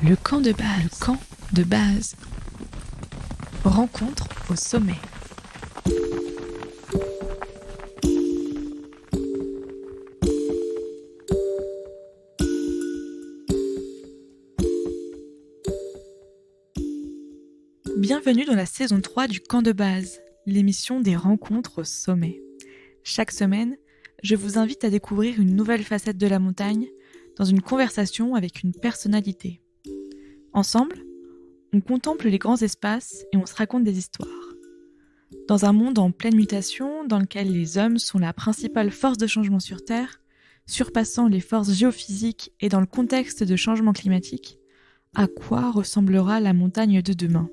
Le camp de base. Le camp de base. Rencontre au sommet. Bienvenue dans la saison 3 du camp de base, l'émission des rencontres au sommet. Chaque semaine, je vous invite à découvrir une nouvelle facette de la montagne dans une conversation avec une personnalité. Ensemble, on contemple les grands espaces et on se raconte des histoires. Dans un monde en pleine mutation, dans lequel les hommes sont la principale force de changement sur Terre, surpassant les forces géophysiques et dans le contexte de changement climatique, à quoi ressemblera la montagne de demain ?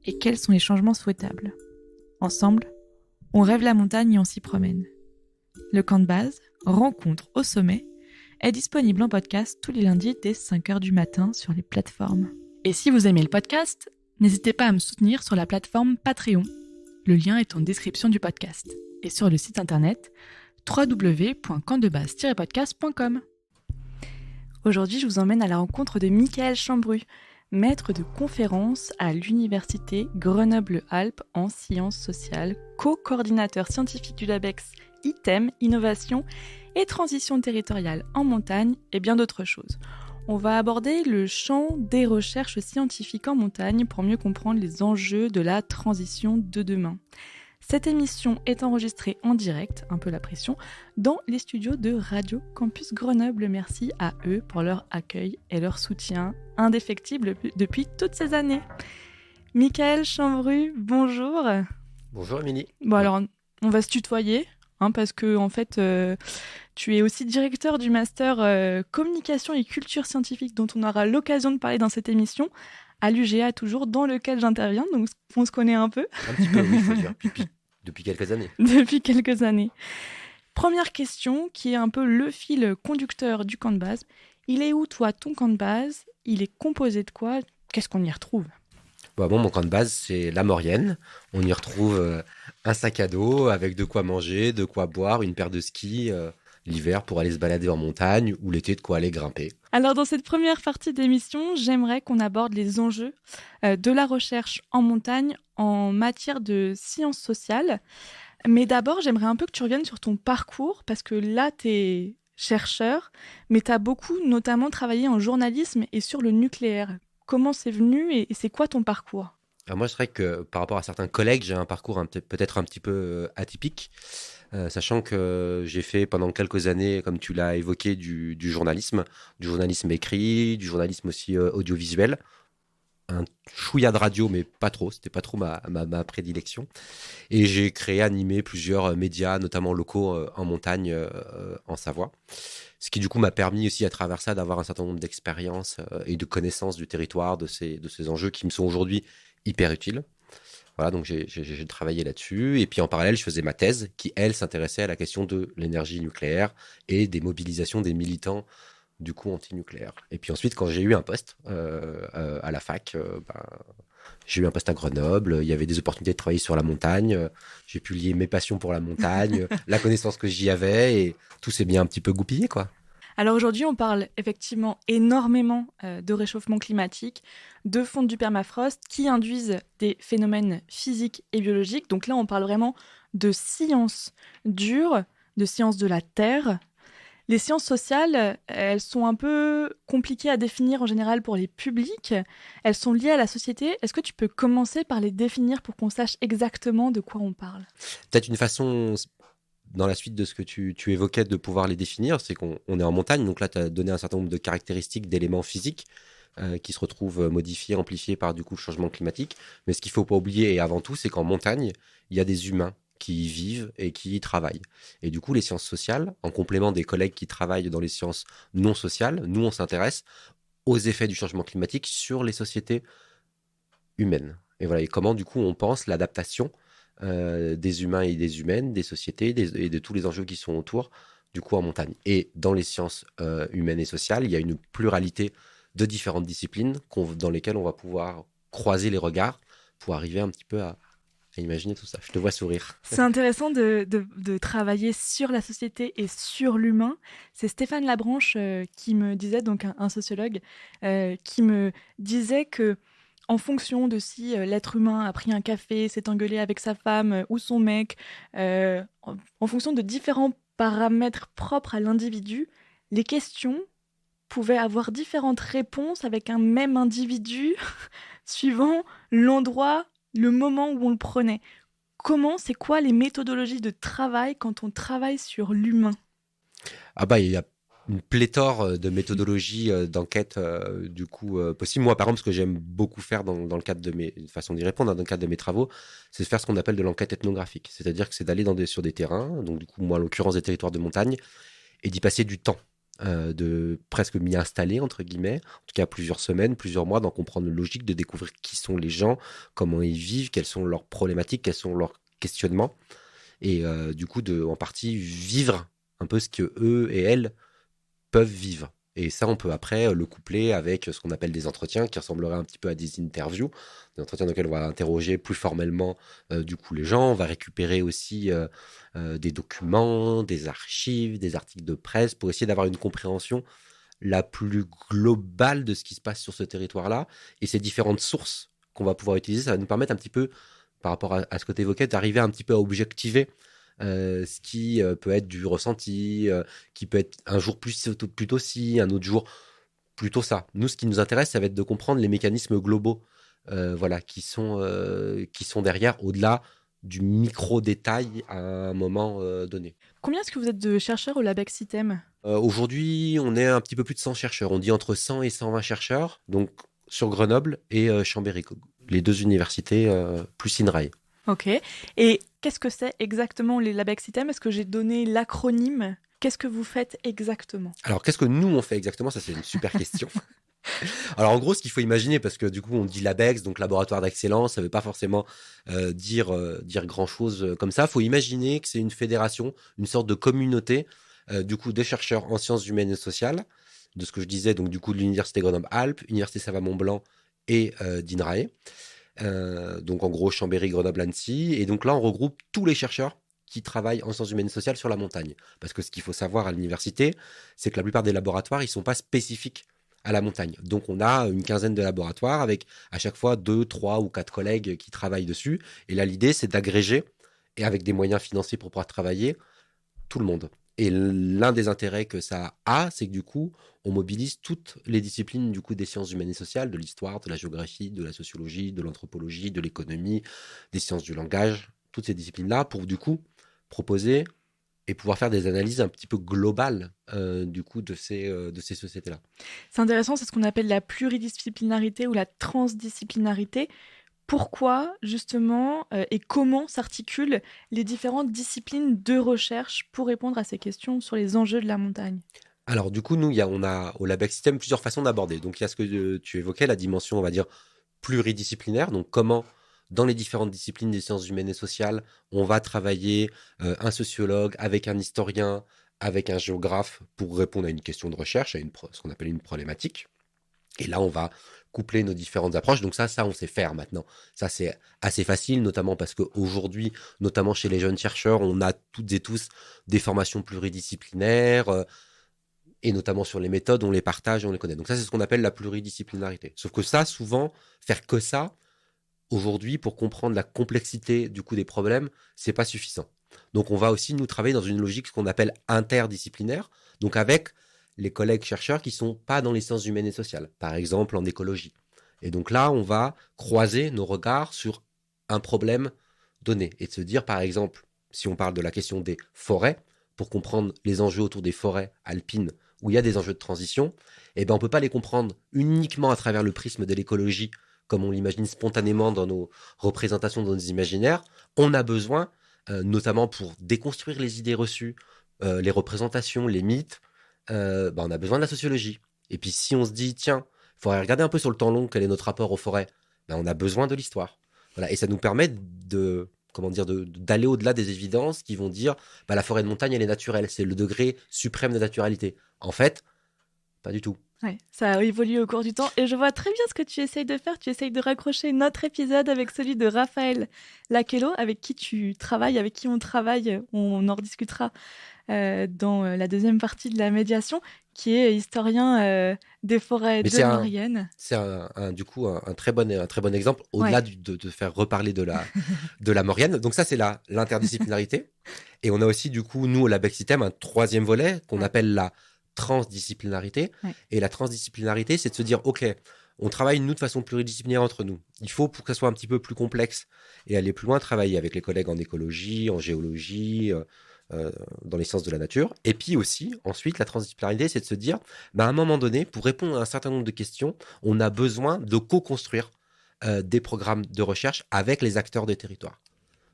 Et quels sont les changements souhaitables ? Ensemble, on rêve la montagne et on s'y promène. Le camp de base, rencontre au sommet, est disponible en podcast tous les lundis dès 5h du matin sur les plateformes. Et si vous aimez le podcast, n'hésitez pas à me soutenir sur la plateforme Patreon. Le lien est en description du podcast. Et sur le site internet www.campdebase-podcast.com. Aujourd'hui, je vous emmène à la rencontre de Michael Chambru, maître de conférences à l'Université Grenoble-Alpes en sciences sociales, co-coordinateur scientifique du LABEX ITEM, innovation et transition territoriale en montagne et bien d'autres choses. On va aborder le champ des recherches scientifiques en montagne pour mieux comprendre les enjeux de la transition de demain. Cette émission est enregistrée en direct, un peu la pression, dans les studios de Radio Campus Grenoble. Merci à eux pour leur accueil et leur soutien indéfectible depuis toutes ces années. Michael Chambru, bonjour. Bonjour Émilie. Bon alors, on va se tutoyer, parce que en fait, tu es aussi directeur du master communication et culture scientifique dont on aura l'occasion de parler dans cette émission, à l'UGA toujours, dans lequel j'interviens, donc on se connaît un peu. Un petit peu, oui, il faut dire, depuis quelques années. Depuis quelques années. Première question, qui est un peu le fil conducteur du camp de base. Il est où, toi, ton camp de base ? Il est composé de quoi ? Qu'est-ce qu'on y retrouve ? Mon camp de base, c'est la Maurienne. On y retrouve un sac à dos avec de quoi manger, de quoi boire, une paire de skis l'hiver pour aller se balader en montagne ou l'été de quoi aller grimper. Alors, dans cette première partie d'émission, j'aimerais qu'on aborde les enjeux de la recherche en montagne en matière de sciences sociales. Mais d'abord, j'aimerais un peu que tu reviennes sur ton parcours, parce que là, tu es chercheur, mais tu as beaucoup notamment travaillé en journalisme et sur le nucléaire. Comment c'est venu et c'est quoi ton parcours ? Alors moi, je dirais que par rapport à certains collègues, j'ai un parcours peut-être un petit peu atypique, sachant que j'ai fait pendant quelques années, comme tu l'as évoqué, du journalisme écrit, du journalisme aussi audiovisuel, un chouïa de radio, mais pas trop, c'était pas trop ma prédilection. Et j'ai créé, animé plusieurs médias, notamment locaux en montagne, en Savoie. Ce qui, du coup, m'a permis aussi, à travers ça, d'avoir un certain nombre d'expériences et de connaissances du territoire, de ces enjeux qui me sont aujourd'hui hyper utiles. Voilà, donc j'ai travaillé là-dessus. Et puis, en parallèle, je faisais ma thèse qui, elle, s'intéressait à la question de l'énergie nucléaire et des mobilisations des militants, du coup, anti-nucléaire. Et puis ensuite, quand j'ai eu un poste à la fac, j'ai eu un poste à Grenoble, il y avait des opportunités de travailler sur la montagne, j'ai pu lier mes passions pour la montagne, la connaissance que j'y avais, et tout s'est bien un petit peu goupillé, quoi. Alors aujourd'hui, on parle effectivement énormément de réchauffement climatique, de fonte du permafrost qui induisent des phénomènes physiques et biologiques. Donc là, on parle vraiment de sciences dures, de sciences de la Terre. Les sciences sociales, elles sont un peu compliquées à définir en général pour les publics. Elles sont liées à la société. Est-ce que tu peux commencer par les définir pour qu'on sache exactement de quoi on parle ? Peut-être une façon, dans la suite de ce que tu évoquais, de pouvoir les définir, c'est qu'on est en montagne. Donc là, tu as donné un certain nombre de caractéristiques, d'éléments physiques qui se retrouvent modifiés, amplifiés par du coup le changement climatique. Mais ce qu'il ne faut pas oublier, et avant tout, c'est qu'en montagne, il y a des humains qui y vivent et qui y travaillent. Et du coup, les sciences sociales, en complément des collègues qui travaillent dans les sciences non sociales, nous, on s'intéresse aux effets du changement climatique sur les sociétés humaines. Et voilà, et comment, du coup, on pense l'adaptation des humains et des humaines, des sociétés et de tous les enjeux qui sont autour, du coup, en montagne. Et dans les sciences humaines et sociales, il y a une pluralité de différentes disciplines dans lesquelles on va pouvoir croiser les regards pour arriver un petit peu à à imaginer tout ça. Je te vois sourire. C'est intéressant de travailler sur la société et sur l'humain. C'est Stéphane Labranche qui me disait, donc un sociologue, qui me disait que en fonction de si l'être humain a pris un café, s'est engueulé avec sa femme ou son mec, en fonction de différents paramètres propres à l'individu, les questions pouvaient avoir différentes réponses avec un même individu suivant l'endroit, le moment où on le prenait. C'est quoi les méthodologies de travail quand on travaille sur l'humain? Ah bah, il y a une pléthore de méthodologies d'enquête possibles. Moi, par exemple, ce que j'aime beaucoup faire dans le cadre de mes façons d'y répondre, dans le cadre de mes travaux, c'est de faire ce qu'on appelle de l'enquête ethnographique. C'est-à-dire que c'est d'aller sur des terrains, donc du coup, moi, en l'occurrence, des territoires de montagne, et d'y passer du temps, de presque m'y installer, entre guillemets, en tout cas plusieurs semaines, plusieurs mois, d'en comprendre le logique, de découvrir qui sont les gens, comment ils vivent, quelles sont leurs problématiques, quels sont leurs questionnements, et du coup, en partie, vivre un peu ce que eux et elles peuvent vivre. Et ça, on peut après le coupler avec ce qu'on appelle des entretiens qui ressembleraient un petit peu à des interviews, des entretiens dans lesquels on va interroger plus formellement du coup les gens. On va récupérer aussi des documents, des archives, des articles de presse pour essayer d'avoir une compréhension la plus globale de ce qui se passe sur ce territoire-là. Et ces différentes sources qu'on va pouvoir utiliser, ça va nous permettre un petit peu, par rapport à ce que tu évoquais, d'arriver un petit peu à objectiver ce qui peut être du ressenti, qui peut être un jour plutôt ci, un autre jour plutôt ça. Nous, ce qui nous intéresse, ça va être de comprendre les mécanismes globaux voilà, qui sont derrière, au-delà du micro-détail à un moment donné. Combien est-ce que vous êtes de chercheurs au Labec System? Aujourd'hui, on est un petit peu plus de 100 chercheurs. On dit entre 100 et 120 chercheurs, donc sur Grenoble et Chambéry, les deux universités, plus INRAE. Ok. Et qu'est-ce que c'est exactement les Labec System? Est-ce que j'ai donné l'acronyme? Qu'est-ce que vous faites exactement? Alors, qu'est-ce que nous, on fait exactement? Ça, c'est une super question. Alors, en gros, ce qu'il faut imaginer, parce que du coup, on dit LABEX, donc laboratoire d'excellence, ça ne veut pas forcément dire grand-chose comme ça. Il faut imaginer que c'est une fédération, une sorte de communauté, du coup, de chercheurs en sciences humaines et sociales, de ce que je disais, donc du coup, de l'Université Grenoble-Alpes, Université Savoie-Mont-Blanc et d'INRAE. Donc, en gros, Chambéry, Grenoble, Annecy. Et donc là, on regroupe tous les chercheurs qui travaillent en sciences humaines et sociales sur la montagne. Parce que ce qu'il faut savoir à l'université, c'est que la plupart des laboratoires, ils ne sont pas spécifiques à la montagne. Donc, on a une quinzaine de laboratoires avec à chaque fois 2, 3 ou 4 collègues qui travaillent dessus. Et là, l'idée, c'est d'agréger, et avec des moyens financiers pour pouvoir travailler, tout le monde. Et l'un des intérêts que ça a, c'est que du coup, on mobilise toutes les disciplines du coup des sciences humaines et sociales, de l'histoire, de la géographie, de la sociologie, de l'anthropologie, de l'économie, des sciences du langage, toutes ces disciplines-là, pour du coup proposer et pouvoir faire des analyses un petit peu globales du coup de ces sociétés-là. C'est intéressant, c'est ce qu'on appelle la pluridisciplinarité ou la transdisciplinarité. Pourquoi, justement, et comment s'articulent les différentes disciplines de recherche pour répondre à ces questions sur les enjeux de la montagne? Alors du coup, nous, on a au Labec System plusieurs façons d'aborder. Donc il y a ce que tu évoquais, la dimension, on va dire, pluridisciplinaire. Donc comment, dans les différentes disciplines des sciences humaines et sociales, on va travailler un sociologue avec un historien, avec un géographe pour répondre à une question de recherche, à ce qu'on appelle une problématique. Et là, on va coupler nos différentes approches. Donc ça, on sait faire maintenant. Ça, c'est assez facile, notamment parce qu'aujourd'hui, notamment chez les jeunes chercheurs, on a toutes et tous des formations pluridisciplinaires, et notamment sur les méthodes, on les partage, on les connaît. Donc ça, c'est ce qu'on appelle la pluridisciplinarité. Sauf que ça, souvent, faire que ça, aujourd'hui, pour comprendre la complexité du coup des problèmes, c'est pas suffisant. Donc on va aussi nous travailler dans une logique ce qu'on appelle interdisciplinaire, donc avec les collègues chercheurs qui sont pas dans les sciences humaines et sociales, par exemple en écologie. Et donc là, on va croiser nos regards sur un problème donné et de se dire, par exemple, si on parle de la question des forêts, pour comprendre les enjeux autour des forêts alpines où il y a des enjeux de transition, eh ben on peut pas les comprendre uniquement à travers le prisme de l'écologie comme on l'imagine spontanément dans nos représentations, dans nos imaginaires. On a besoin, notamment pour déconstruire les idées reçues, les représentations, les mythes, on a besoin de la sociologie. Et puis si on se dit, tiens, il faudrait regarder un peu sur le temps long quel est notre rapport aux forêts, on a besoin de l'histoire. Voilà. Et ça nous permet d'aller au-delà des évidences qui vont dire, la forêt de montagne, elle est naturelle, c'est le degré suprême de naturalité. En fait, pas du tout. Ouais, ça a évolué au cours du temps et je vois très bien ce que tu essayes de faire. Tu essayes de raccrocher notre épisode avec celui de Raphaël Lakello, avec qui tu travailles, avec qui on travaille. On en rediscutera dans la deuxième partie de la médiation, qui est historien des forêts Mais de Maurienne. c'est du coup un très bon exemple, au-delà Ouais. de faire reparler de la Maurienne. Donc ça, c'est l'interdisciplinarité. Et on a aussi, du coup, nous, au Labex System, un troisième volet qu'on appelle la transdisciplinarité. Ouais. Et la transdisciplinarité, c'est de se dire, OK, on travaille, nous, de façon pluridisciplinaire entre nous. Il faut, pour que ça soit un petit peu plus complexe et aller plus loin, travailler avec les collègues en écologie, en géologie, dans les sciences de la nature. Et puis aussi, ensuite, la transdisciplinarité, c'est de se dire, à un moment donné, pour répondre à un certain nombre de questions, on a besoin de co-construire des programmes de recherche avec les acteurs des territoires.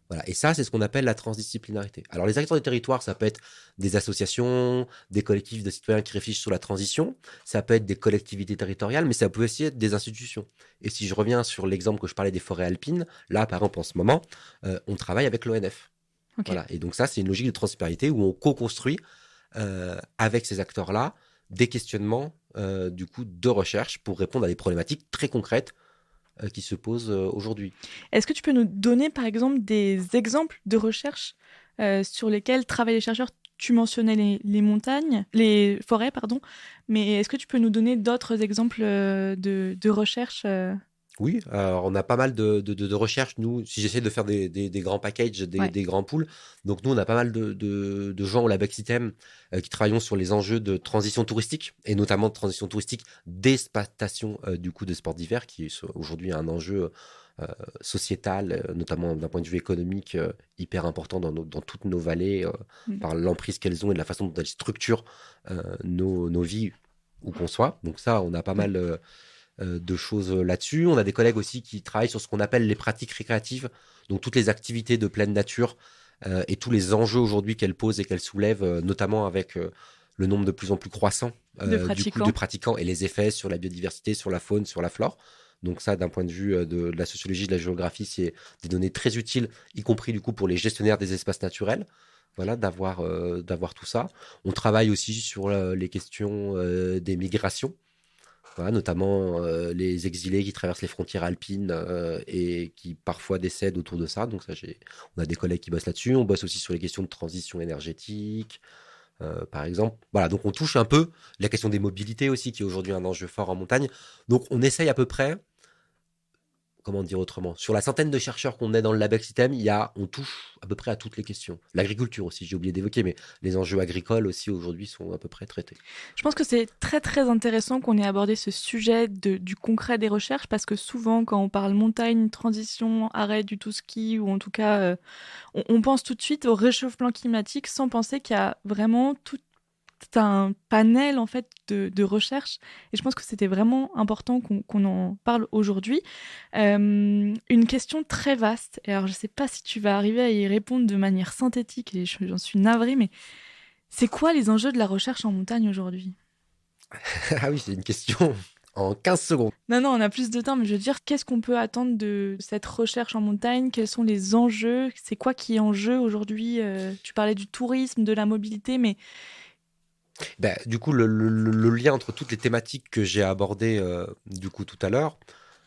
Voilà. Et ça, c'est ce qu'on appelle la transdisciplinarité. Alors, les acteurs des territoires, ça peut être des associations, des collectifs de citoyens qui réfléchissent sur la transition, ça peut être des collectivités territoriales, mais ça peut aussi être des institutions. Et si je reviens sur l'exemple que je parlais des forêts alpines, là, par exemple, en ce moment, on travaille avec l'ONF. Okay. Voilà. Et donc ça, c'est une logique de transdisciplinarité où on co-construit avec ces acteurs-là des questionnements du coup de recherche pour répondre à des problématiques très concrètes qui se posent aujourd'hui. Est-ce que tu peux nous donner par exemple des exemples de recherches sur lesquelles travaillent les chercheurs? Tu mentionnais les forêts, pardon, mais est-ce que tu peux nous donner d'autres exemples de recherches Oui, alors on a pas mal de recherches, nous, si j'essaie de faire des grands packages, des grands pools. Donc nous, on a pas mal de gens au Labex System qui travaillent sur les enjeux de transition touristique, et notamment de transition touristique d'exploitation du coup de sports d'hiver, qui est aujourd'hui un enjeu sociétal, notamment d'un point de vue économique, hyper important dans toutes nos vallées, par l'emprise qu'elles ont et de la façon dont elles structurent nos vies, où qu'on soit. Donc ça, on a pas mal... de choses là-dessus. On a des collègues aussi qui travaillent sur ce qu'on appelle les pratiques récréatives, donc toutes les activités de pleine nature et tous les enjeux aujourd'hui qu'elles posent et qu'elles soulèvent, notamment avec le nombre de plus en plus croissant de pratiquants et les effets sur la biodiversité, sur la faune, sur la flore. Donc ça, d'un point de vue de la sociologie, de la géographie, c'est des données très utiles, y compris du coup pour les gestionnaires des espaces naturels. Voilà, d'avoir tout ça. On travaille aussi sur les questions des migrations. Voilà, notamment les exilés qui traversent les frontières alpines et qui parfois décèdent autour de ça. Donc ça, on a des collègues qui bossent là-dessus. On bosse aussi sur les questions de transition énergétique, par exemple. Voilà, donc on touche un peu la question des mobilités aussi, qui est aujourd'hui un enjeu fort en montagne. Donc on essaye à peu près, comment dire autrement, sur la centaine de chercheurs qu'on est dans le Labex System, on touche à peu près à toutes les questions. L'agriculture aussi, j'ai oublié d'évoquer, mais les enjeux agricoles aussi aujourd'hui sont à peu près traités. Je pense que c'est très très intéressant qu'on ait abordé ce sujet du concret des recherches, parce que souvent quand on parle montagne, transition, arrêt du tout ski, ou en tout cas on pense tout de suite au réchauffement climatique sans penser qu'il y a vraiment tout un panel en fait de recherche, et je pense que c'était vraiment important qu'on en parle aujourd'hui. Une question très vaste, et alors je sais pas si tu vas arriver à y répondre de manière synthétique, et j'en suis navrée, mais c'est quoi les enjeux de la recherche en montagne aujourd'hui? Ah oui, c'est une question en 15 secondes. Non, on a plus de temps, mais je veux dire, qu'est-ce qu'on peut attendre de cette recherche en montagne? Quels sont les enjeux? C'est quoi qui est en jeu aujourd'hui? Tu parlais du tourisme, de la mobilité, mais... Du coup, le lien entre toutes les thématiques que j'ai abordées du coup tout à l'heure,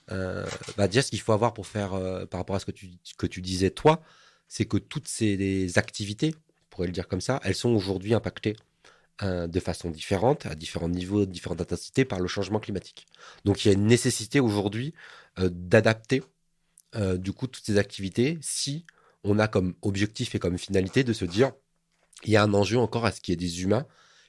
déjà ce qu'il faut avoir pour faire par rapport à ce que tu disais toi, c'est que toutes ces activités, on pourrait le dire comme ça, elles sont aujourd'hui impactées de façon différente, à différents niveaux, différentes intensités par le changement climatique. Donc il y a une nécessité aujourd'hui d'adapter du coup toutes ces activités si on a comme objectif et comme finalité de se dire il y a un enjeu encore à ce qu'il y ait des humains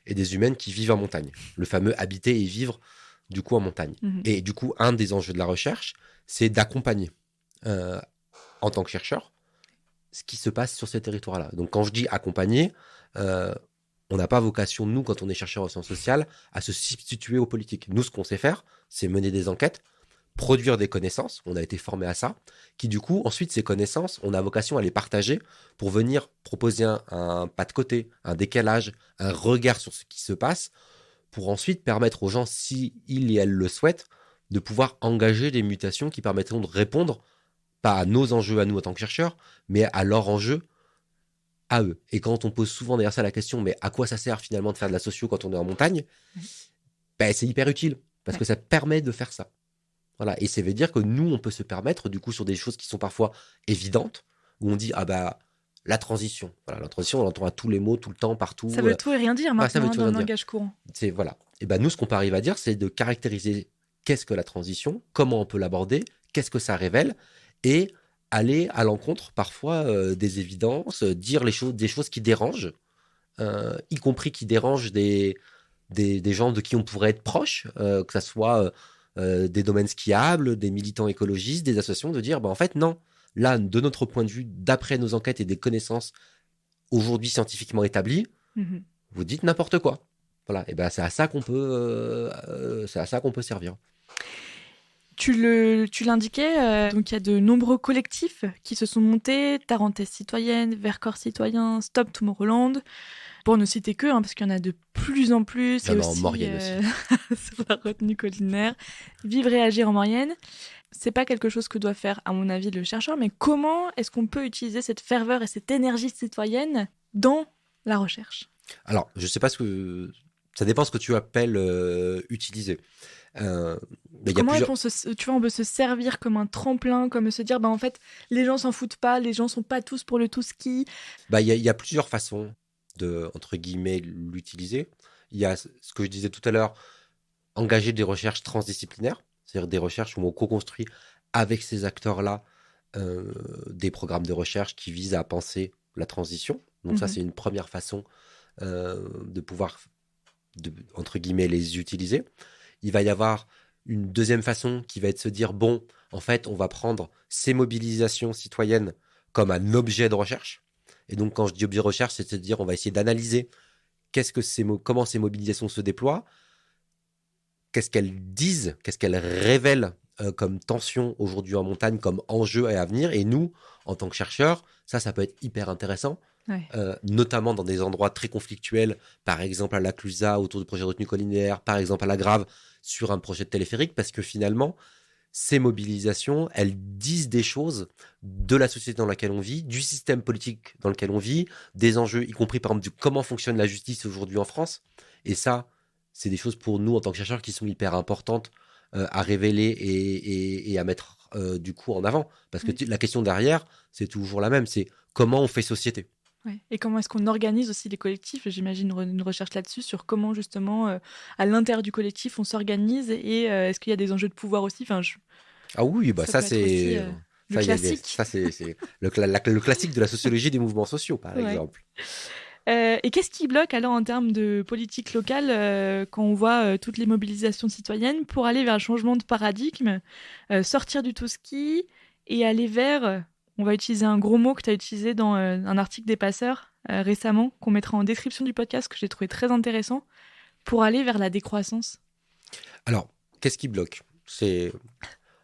et des humaines qui vivent en montagne. Le fameux habiter et vivre du coup en montagne. Mhm. Et du coup, un des enjeux de la recherche, c'est d'accompagner en tant que chercheur ce qui se passe sur ces territoires-là. Donc quand je dis accompagner, on n'a pas vocation, nous, quand on est chercheur en sciences sociales, à se substituer aux politiques. Nous, ce qu'on sait faire, c'est mener des enquêtes, produire des connaissances, on a été formé à ça, qui du coup, ensuite, ces connaissances, on a vocation à les partager pour venir proposer un pas de côté, un décalage, un regard sur ce qui se passe, pour ensuite permettre aux gens, si ils et elles le souhaitent, de pouvoir engager des mutations qui permettront de répondre, pas à nos enjeux à nous en tant que chercheurs, mais à leurs enjeux à eux. Et quand on pose souvent derrière ça la question, mais à quoi ça sert finalement de faire de la socio quand on est en montagne ? ben, c'est hyper utile parce que ça permet de faire ça. Voilà. Et ça veut dire que nous, on peut se permettre, du coup, sur des choses qui sont parfois évidentes, où on dit, ah bah, la transition. Voilà, la transition, on l'entend à tous les mots, tout le temps, partout. Ça veut tout et rien dire ça veut maintenant tout dans rien le dire. langage courant. C'est, voilà. Et ben, nous, ce qu'on peut arriver à dire, c'est de caractériser qu'est-ce que la transition, comment on peut l'aborder, qu'est-ce que ça révèle, et aller à l'encontre, parfois, des évidences, dire des choses qui dérangent, y compris qui dérangent des gens de qui on pourrait être proche, que ça soit des domaines skiables, des militants écologistes, des associations, de dire, bah, en fait, non. Là, de notre point de vue, d'après nos enquêtes et des connaissances aujourd'hui scientifiquement établies, vous dites n'importe quoi. Voilà, et ben c'est à ça qu'on peut servir. Tu l'indiquais, donc il y a de nombreux collectifs qui se sont montés, Tarentaise citoyenne, Vercors citoyen, Stop Tomorrowland, pour ne citer que, parce qu'il y en a de plus en plus. Il y en a en Maurienne aussi. Sur la retenue collinaire, Vivre et agir en Maurienne. C'est pas quelque chose que doit faire, à mon avis, le chercheur, mais comment est-ce qu'on peut utiliser cette ferveur et cette énergie citoyenne dans la recherche ? Alors, je sais pas ça dépend ce que tu appelles utiliser. Comment on peut se servir comme un tremplin, comme se dire, en fait, les gens s'en foutent pas, les gens sont pas tous pour le tout ski. Il y a plusieurs façons de, entre guillemets, l'utiliser. Il y a ce que je disais tout à l'heure, engager des recherches transdisciplinaires, c'est-à-dire des recherches où on co-construit avec ces acteurs-là des programmes de recherche qui visent à penser la transition. Donc ça, c'est une première façon de pouvoir, entre guillemets, les utiliser. Il va y avoir une deuxième façon qui va être de se dire, bon, en fait, on va prendre ces mobilisations citoyennes comme un objet de recherche. Et donc, quand je dis objet de recherche, c'est de se dire, on va essayer d'analyser comment ces mobilisations se déploient, qu'est-ce qu'elles disent, qu'est-ce qu'elles révèlent comme tension aujourd'hui en montagne, comme enjeu à venir. Et nous, en tant que chercheurs, ça peut être hyper intéressant. Ouais. Notamment dans des endroits très conflictuels, par exemple à la Clusaz autour du projet de retenue collinaire, par exemple à la Grave sur un projet de téléphérique, parce que finalement, ces mobilisations, elles disent des choses de la société dans laquelle on vit, du système politique dans lequel on vit, des enjeux, y compris par exemple de comment fonctionne la justice aujourd'hui en France. Et ça, c'est des choses pour nous en tant que chercheurs qui sont hyper importantes à révéler et à mettre du coup en avant. Parce que la question derrière, c'est toujours la même, c'est comment on fait société. Ouais. Et comment est-ce qu'on organise aussi les collectifs ? J'imagine une recherche là-dessus sur comment justement à l'intérieur du collectif on s'organise et est-ce qu'il y a des enjeux de pouvoir aussi ? Ah oui, ça c'est aussi, le classique. Ça c'est le classique de la sociologie des mouvements sociaux par exemple. Et qu'est-ce qui bloque alors en termes de politique locale quand on voit toutes les mobilisations citoyennes pour aller vers le changement de paradigme, sortir du tout ski et aller vers... On va utiliser un gros mot que tu as utilisé dans un article des Passeurs récemment, qu'on mettra en description du podcast, que j'ai trouvé très intéressant, pour aller vers la décroissance. Alors, qu'est-ce qui bloque ? C'est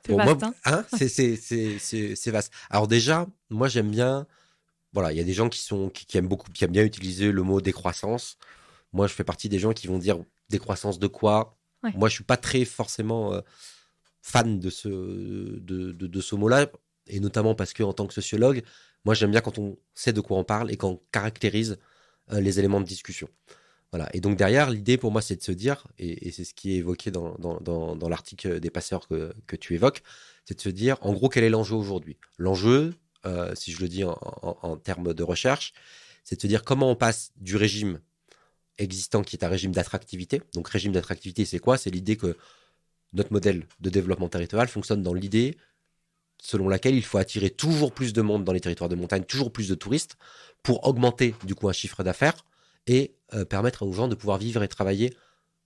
vaste, c'est vaste. Alors déjà, moi j'aime bien... Voilà, il y a des gens qui aiment bien utiliser le mot décroissance. Moi, je fais partie des gens qui vont dire décroissance de quoi ? Ouais. Moi, je suis pas très forcément fan de ce mot-là. Et notamment parce que en tant que sociologue, moi j'aime bien quand on sait de quoi on parle et qu'on caractérise les éléments de discussion. Voilà. Et donc derrière, l'idée pour moi, c'est de se dire, et c'est ce qui est évoqué dans l'article des Passeurs que tu évoques, c'est de se dire, en gros, quel est l'enjeu aujourd'hui ? L'enjeu, si je le dis en termes de recherche, c'est de se dire comment on passe du régime existant qui est un régime d'attractivité. Donc régime d'attractivité, c'est quoi ? C'est l'idée que notre modèle de développement territorial fonctionne dans l'idée selon laquelle il faut attirer toujours plus de monde dans les territoires de montagne, toujours plus de touristes, pour augmenter du coup un chiffre d'affaires et permettre aux gens de pouvoir vivre et travailler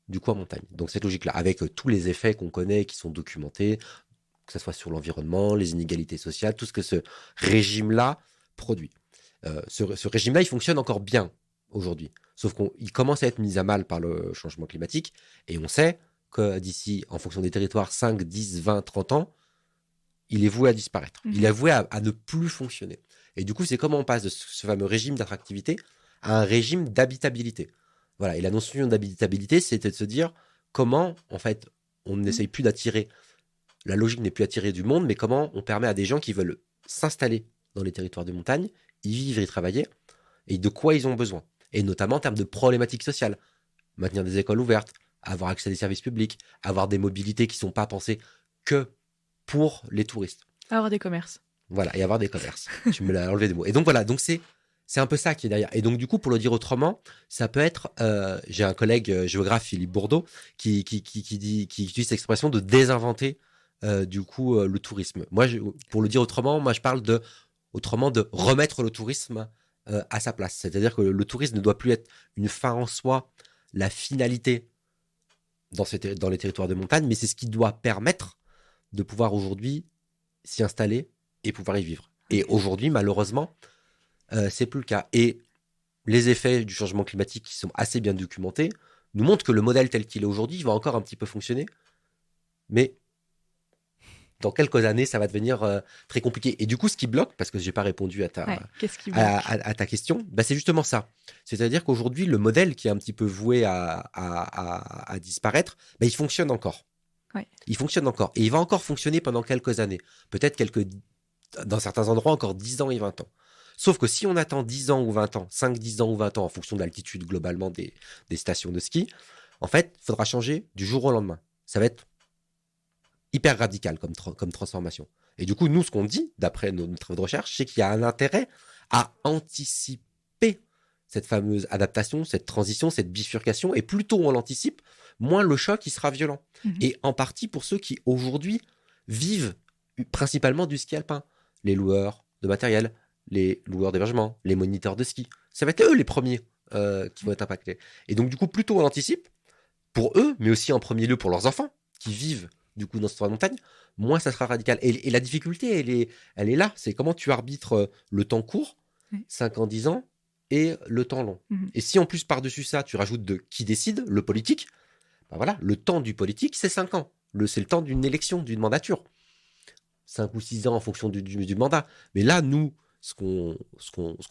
du coup en montagne. Donc cette logique-là, avec tous les effets qu'on connaît, qui sont documentés, que ce soit sur l'environnement, les inégalités sociales, tout ce que ce régime-là produit. Ce régime-là, il fonctionne encore bien aujourd'hui, sauf qu'il commence à être mis à mal par le changement climatique, et on sait que d'ici, en fonction des territoires, 5, 10, 20, 30 ans, il est voué à disparaître. Il est voué à ne plus fonctionner. Et du coup, c'est comment on passe de ce fameux régime d'attractivité à un régime d'habitabilité. Voilà. Et la notion d'habitabilité, c'était de se dire comment, en fait, on n'essaye plus d'attirer, la logique n'est plus attirer du monde, mais comment on permet à des gens qui veulent s'installer dans les territoires de montagne, y vivre et y travailler, et de quoi ils ont besoin. Et notamment en termes de problématiques sociales. Maintenir des écoles ouvertes, avoir accès à des services publics, avoir des mobilités qui ne sont pas pensées que pour les touristes. Avoir des commerces. Voilà, et avoir des commerces. Tu me l'as enlevé des mots. Et donc voilà, donc c'est un peu ça qui est derrière. Et donc du coup, pour le dire autrement, ça peut être, j'ai un collègue géographe, Philippe Bourdeau, qui utilise cette expression de désinventer le tourisme. Moi, pour le dire autrement, moi je parle de remettre le tourisme à sa place. C'est-à-dire que le tourisme ne doit plus être une fin en soi, la finalité dans les territoires de montagne, mais c'est ce qui doit permettre de pouvoir aujourd'hui s'y installer et pouvoir y vivre. Et aujourd'hui, malheureusement, c'est plus le cas. Et les effets du changement climatique qui sont assez bien documentés nous montrent que le modèle tel qu'il est aujourd'hui va encore un petit peu fonctionner, mais dans quelques années, ça va devenir très compliqué. Et du coup, ce qui bloque, parce que je n'ai pas répondu à ta question, bah, c'est justement ça. C'est-à-dire qu'aujourd'hui, le modèle qui est un petit peu voué à disparaître, bah, il fonctionne encore. Ouais. Il fonctionne encore. Et il va encore fonctionner pendant quelques années. Peut-être dans certains endroits, encore 10 ans et 20 ans. Sauf que si on attend 10 ans ou 20 ans, 5, 10 ans ou 20 ans, en fonction de l'altitude globalement des stations de ski, en fait, il faudra changer du jour au lendemain. Ça va être hyper radical comme transformation. Et du coup, nous, ce qu'on dit, d'après nos travaux de recherche, c'est qu'il y a un intérêt à anticiper cette fameuse adaptation, cette transition, cette bifurcation. Et plus tôt on l'anticipe, moins le choc il sera violent. Et en partie pour ceux qui, aujourd'hui, vivent principalement du ski alpin. Les loueurs de matériel, les loueurs d'hébergement, les moniteurs de ski. Ça va être eux les premiers qui vont être impactés. Et donc, du coup, plus tôt on l'anticipe, pour eux, mais aussi en premier lieu pour leurs enfants, qui vivent du coup dans cette montagne, moins ça sera radical. Et la difficulté, elle est là. C'est comment tu arbitres le temps court, 5 ans, 10 ans, et le temps long. Et si en plus, par-dessus ça, tu rajoutes de qui décide, le politique, ben voilà, le temps du politique, c'est 5 ans. C'est le temps d'une élection, d'une mandature. 5 ou 6 ans en fonction du mandat. Mais là, nous, ce qu'on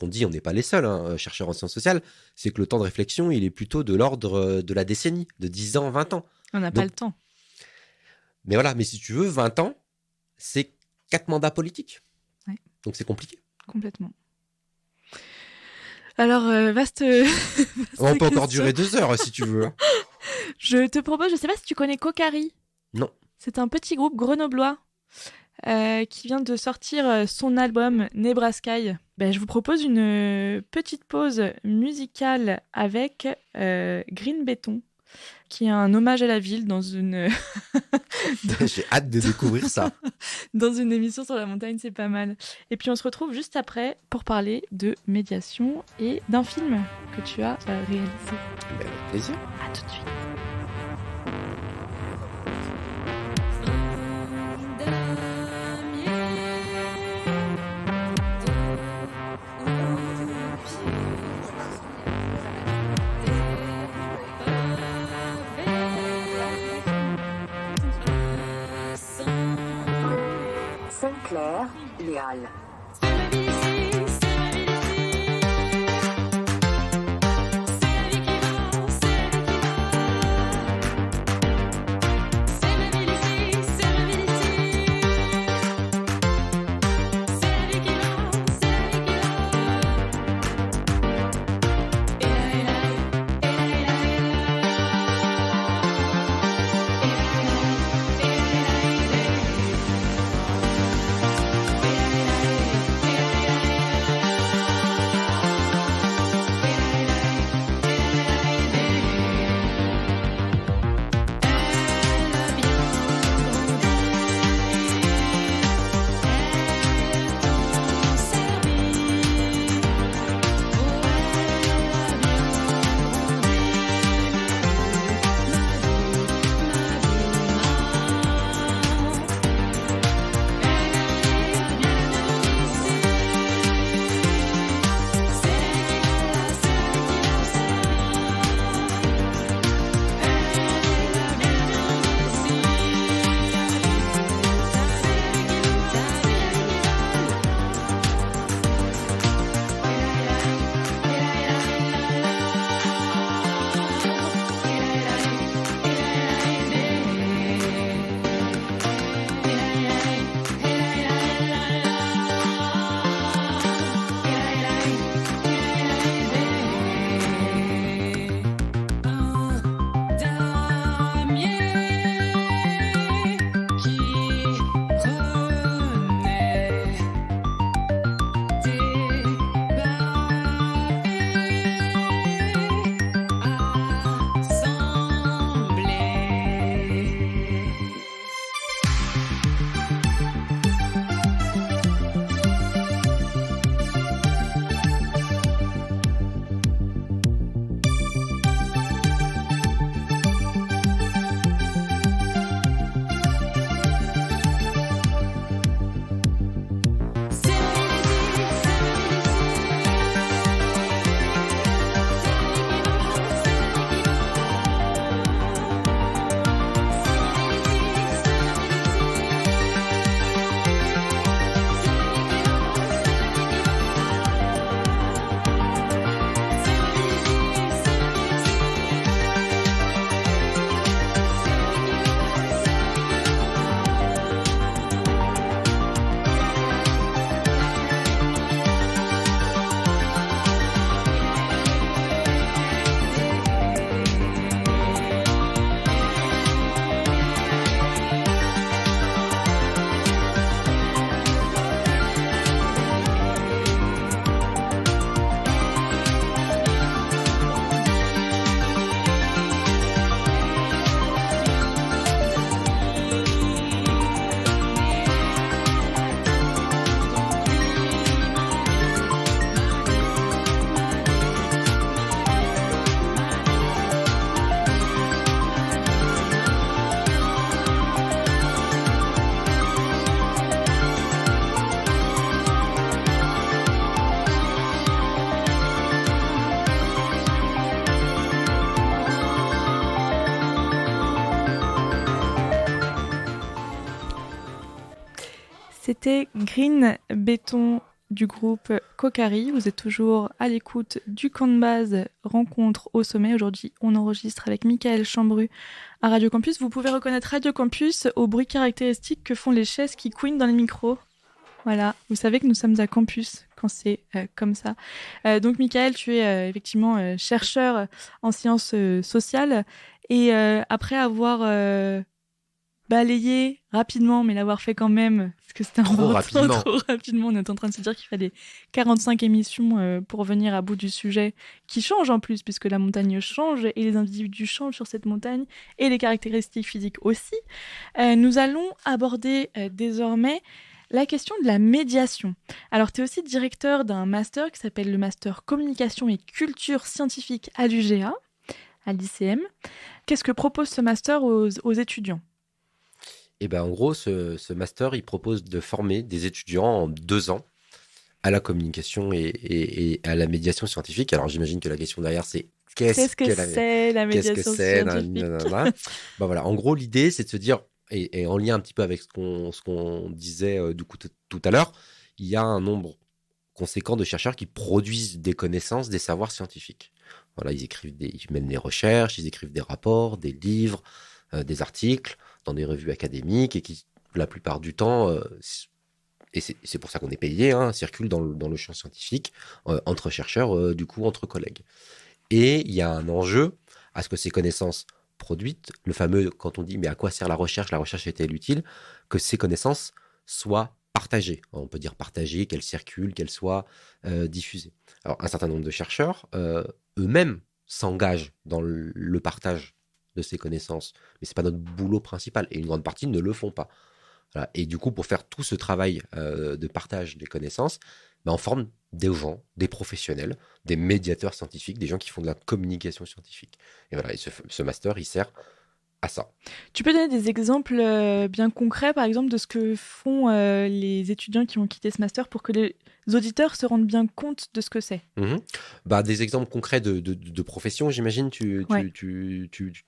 dit, on n'est pas les seuls, chercheurs en sciences sociales, c'est que le temps de réflexion, il est plutôt de l'ordre de la décennie, de 10 ans, 20 ans. On n'a pas le temps. Mais voilà, mais si tu veux, 20 ans, c'est 4 mandats politiques. Ouais. Donc c'est compliqué. Complètement. Alors, vaste on peut encore durer 2 heures si tu veux. Je te propose, je ne sais pas si tu connais Kokari. Non. C'est un petit groupe grenoblois qui vient de sortir son album Nebraskaï. Ben, je vous propose une petite pause musicale avec Green Béton, qui est un hommage à la ville dans une... J'ai hâte de découvrir ça. Dans une émission sur la montagne, c'est pas mal. Et puis on se retrouve juste après pour parler de médiation et d'un film que tu as réalisé. Ben, avec plaisir. À tout de suite. Sainte-Claire, Léal. C'était Green Béton du groupe Kokari. Vous êtes toujours à l'écoute du camp de base Rencontre au sommet. Aujourd'hui, on enregistre avec Michael Chambru à Radio Campus. Vous pouvez reconnaître Radio Campus au bruit caractéristique que font les chaises qui couinent dans les micros. Voilà, vous savez que nous sommes à campus quand c'est comme ça. Donc Michael, tu es effectivement chercheur en sciences sociales et après avoir balayé rapidement, mais l'avoir fait quand même, parce que c'était trop rapidement, on est en train de se dire qu'il fallait 45 émissions pour venir à bout du sujet, qui change en plus, puisque la montagne change et les individus changent sur cette montagne, et les caractéristiques physiques aussi. Nous allons aborder désormais la question de la médiation. Alors, tu es aussi directeur d'un master qui s'appelle le Master Communication et Culture Scientifique à l'UGA, à l'ICM. Qu'est-ce que propose ce master aux étudiants ? Et ben, en gros, ce master, il propose de former des étudiants en 2 ans à la communication et à la médiation scientifique. Alors, j'imagine que la question derrière, c'est qu'est-ce que c'est la médiation scientifique ? Ben voilà. En gros, l'idée, c'est de se dire, et en lien un petit peu avec ce qu'on disait du coup tout à l'heure, il y a un nombre conséquent de chercheurs qui produisent des connaissances, des savoirs scientifiques. Voilà, ils mènent des recherches, ils écrivent des rapports, des livres, des articles dans des revues académiques et qui, la plupart du temps, et c'est pour ça qu'on est payé, circulent dans le champ scientifique entre chercheurs, du coup, entre collègues. Et il y a un enjeu à ce que ces connaissances produites, le fameux, quand on dit mais à quoi sert la recherche est-elle utile, que ces connaissances soient partagées. On peut dire partagées, qu'elles circulent, qu'elles soient diffusées. Alors un certain nombre de chercheurs eux-mêmes s'engagent dans le partage de ces connaissances, mais c'est pas notre boulot principal et une grande partie ne le font pas. Voilà. Et du coup, pour faire tout ce travail de partage des connaissances, on forme des gens, des professionnels, des médiateurs scientifiques, des gens qui font de la communication scientifique. Et voilà, et ce master, il sert à ça. Tu peux donner des exemples bien concrets, par exemple, de ce que font les étudiants qui ont quitté ce master pour que les auditeurs se rendent bien compte de ce que c'est ? Des exemples concrets de professions, j'imagine, tu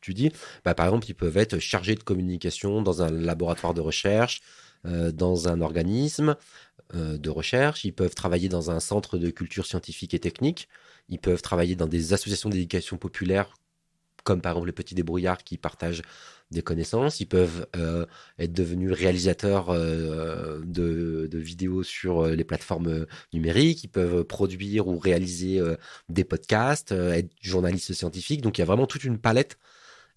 dis. Par exemple, ils peuvent être chargés de communication dans un laboratoire de recherche, dans un organisme de recherche. Ils peuvent travailler dans un centre de culture scientifique et technique. Ils peuvent travailler dans des associations d'éducation populaire, comme par exemple les petits débrouillards qui partagent des connaissances. Ils peuvent être devenus réalisateurs de vidéos sur les plateformes numériques. Ils peuvent produire ou réaliser des podcasts, être journalistes scientifiques. Donc il y a vraiment toute une palette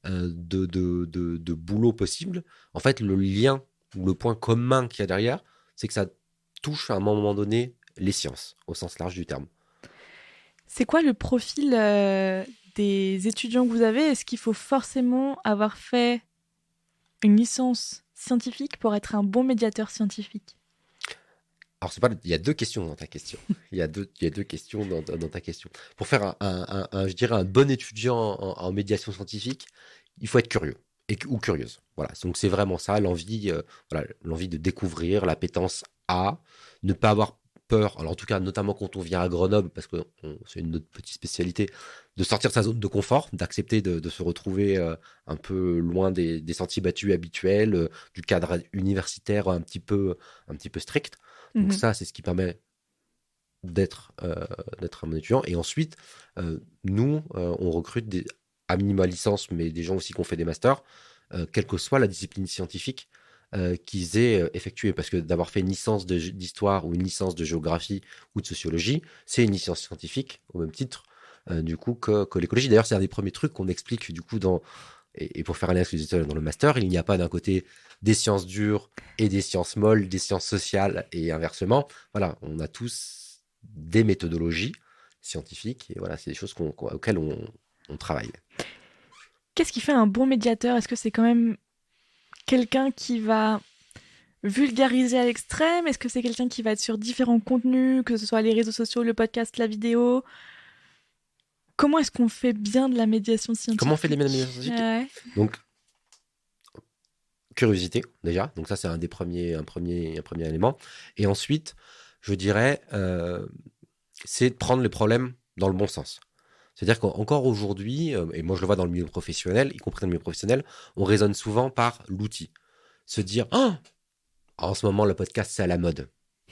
de boulot possible. En fait, le lien ou le point commun qu'il y a derrière, c'est que ça touche à un moment donné les sciences, au sens large du terme. C'est quoi le profil des étudiants que vous avez ? Est-ce qu'il faut forcément avoir fait une licence scientifique pour être un bon médiateur scientifique ? Alors, il y a 2 questions dans ta question. Il y a deux questions dans ta question. Pour faire je dirais un bon étudiant en médiation scientifique, il faut être curieux ou curieuse. Voilà. Donc, c'est vraiment ça, l'envie de découvrir, l'appétence à ne pas avoir peur. Alors, en tout cas, notamment quand on vient à Grenoble, parce que c'est une autre petite spécialité, de sortir de sa zone de confort, d'accepter de se retrouver un peu loin des sentiers battus habituels, du cadre universitaire un petit peu strict. Donc ça, c'est ce qui permet d'être un bon étudiant. Et ensuite, nous, on recrute à minima licence, mais des gens aussi qui ont fait des masters, quelle que soit la discipline scientifique qu'ils aient effectuée. Parce que d'avoir fait une licence d'histoire ou une licence de géographie ou de sociologie, c'est une licence scientifique au même titre du coup que l'écologie. D'ailleurs, c'est un des premiers trucs qu'on explique du coup et pour faire un lien dans le master, il n'y a pas d'un côté des sciences dures et des sciences molles, des sciences sociales et inversement. Voilà, on a tous des méthodologies scientifiques et voilà, c'est des choses auxquelles on travaille. Qu'est-ce qui fait un bon médiateur ? Est-ce que c'est quand même quelqu'un qui va vulgariser à l'extrême ? Est-ce que c'est quelqu'un qui va être sur différents contenus, que ce soit les réseaux sociaux, le podcast, la vidéo ? Comment est-ce qu'on fait bien de la médiation scientifique ? Comment on fait de la médiation scientifique ? Ouais. Donc, curiosité, déjà. Donc ça, c'est un premier élément. Et ensuite, je dirais, c'est de prendre les problèmes dans le bon sens. C'est-à-dire qu'encore aujourd'hui, et moi je le vois dans le milieu professionnel, y compris dans le milieu professionnel, on raisonne souvent par l'outil. Se dire, En ce moment, le podcast, c'est à la mode.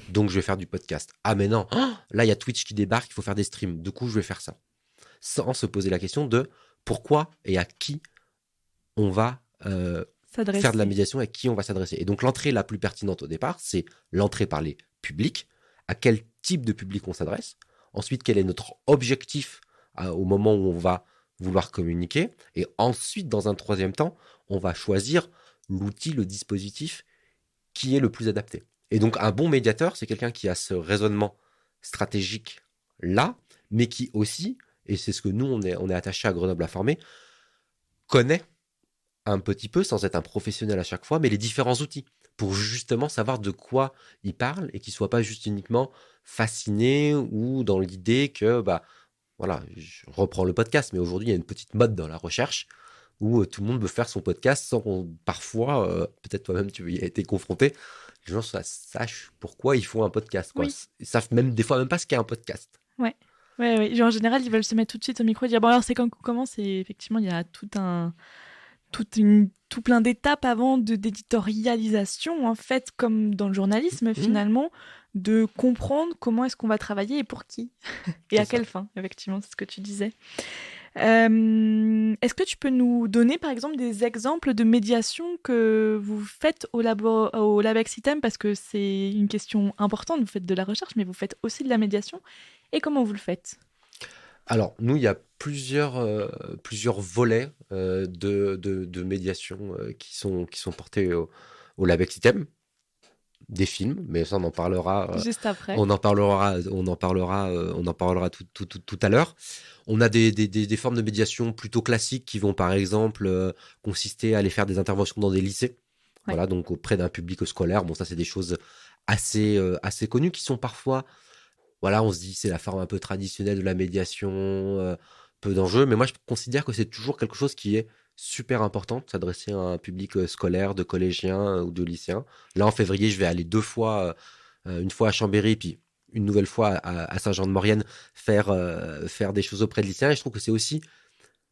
Donc, je vais faire du podcast. Ah, mais non, là, il y a Twitch qui débarque, il faut faire des streams. Du coup, je vais faire ça. Sans se poser la question de pourquoi et à qui on va faire de la médiation et à qui on va s'adresser. Et donc, l'entrée la plus pertinente au départ, c'est l'entrée par les publics. À quel type de public on s'adresse. Ensuite, quel est notre objectif au moment où on va vouloir communiquer. Et ensuite, dans un troisième temps, on va choisir l'outil, le dispositif qui est le plus adapté. Et donc, un bon médiateur, c'est quelqu'un qui a ce raisonnement stratégique là, mais qui aussi, et c'est ce que nous, on est attaché à Grenoble à former, connaît un petit peu, sans être un professionnel à chaque fois, mais les différents outils pour justement savoir de quoi il parle et qu'il ne soit pas juste uniquement fasciné ou dans l'idée que, voilà, je reprends le podcast, mais aujourd'hui, il y a une petite mode dans la recherche où tout le monde veut faire son podcast sans qu'on, parfois, peut-être toi-même, tu y as été confronté, les gens sachent pourquoi ils font un podcast, quoi. Oui. Ils savent même, des fois, même pas ce qu'est un podcast. Ouais. Ouais. En général, ils veulent se mettre tout de suite au micro et dire bon, alors c'est quand on commence, et effectivement, il y a tout plein d'étapes avant d'éditorialisation, en fait, comme dans le journalisme, finalement, de comprendre comment est-ce qu'on va travailler et pour qui. Et à quelle fin, effectivement, c'est ce que tu disais. Est-ce que tu peux nous donner, par exemple, des exemples de médiation que vous faites au Labex Item, parce que c'est une question importante, vous faites de la recherche, mais vous faites aussi de la médiation. Et comment vous le faites ? Alors, nous, il y a plusieurs volets de médiation qui sont portés au Labex Item. Des films, mais ça, on en parlera. Juste après. On en parlera tout à l'heure. On a des formes de médiation plutôt classiques qui vont, par exemple, consister à aller faire des interventions dans des lycées. Ouais. Voilà, donc auprès d'un public scolaire. Bon, ça, c'est des choses assez connues qui sont parfois... Voilà, on se dit c'est la forme un peu traditionnelle de la médiation, peu d'enjeux. Mais moi, je considère que c'est toujours quelque chose qui est super important de s'adresser à un public scolaire, de collégiens ou de lycéens. Là, en février, je vais aller 2 fois, une fois à Chambéry, puis une nouvelle fois à Saint-Jean-de-Maurienne, faire des choses auprès de lycéens. Et je trouve que c'est aussi,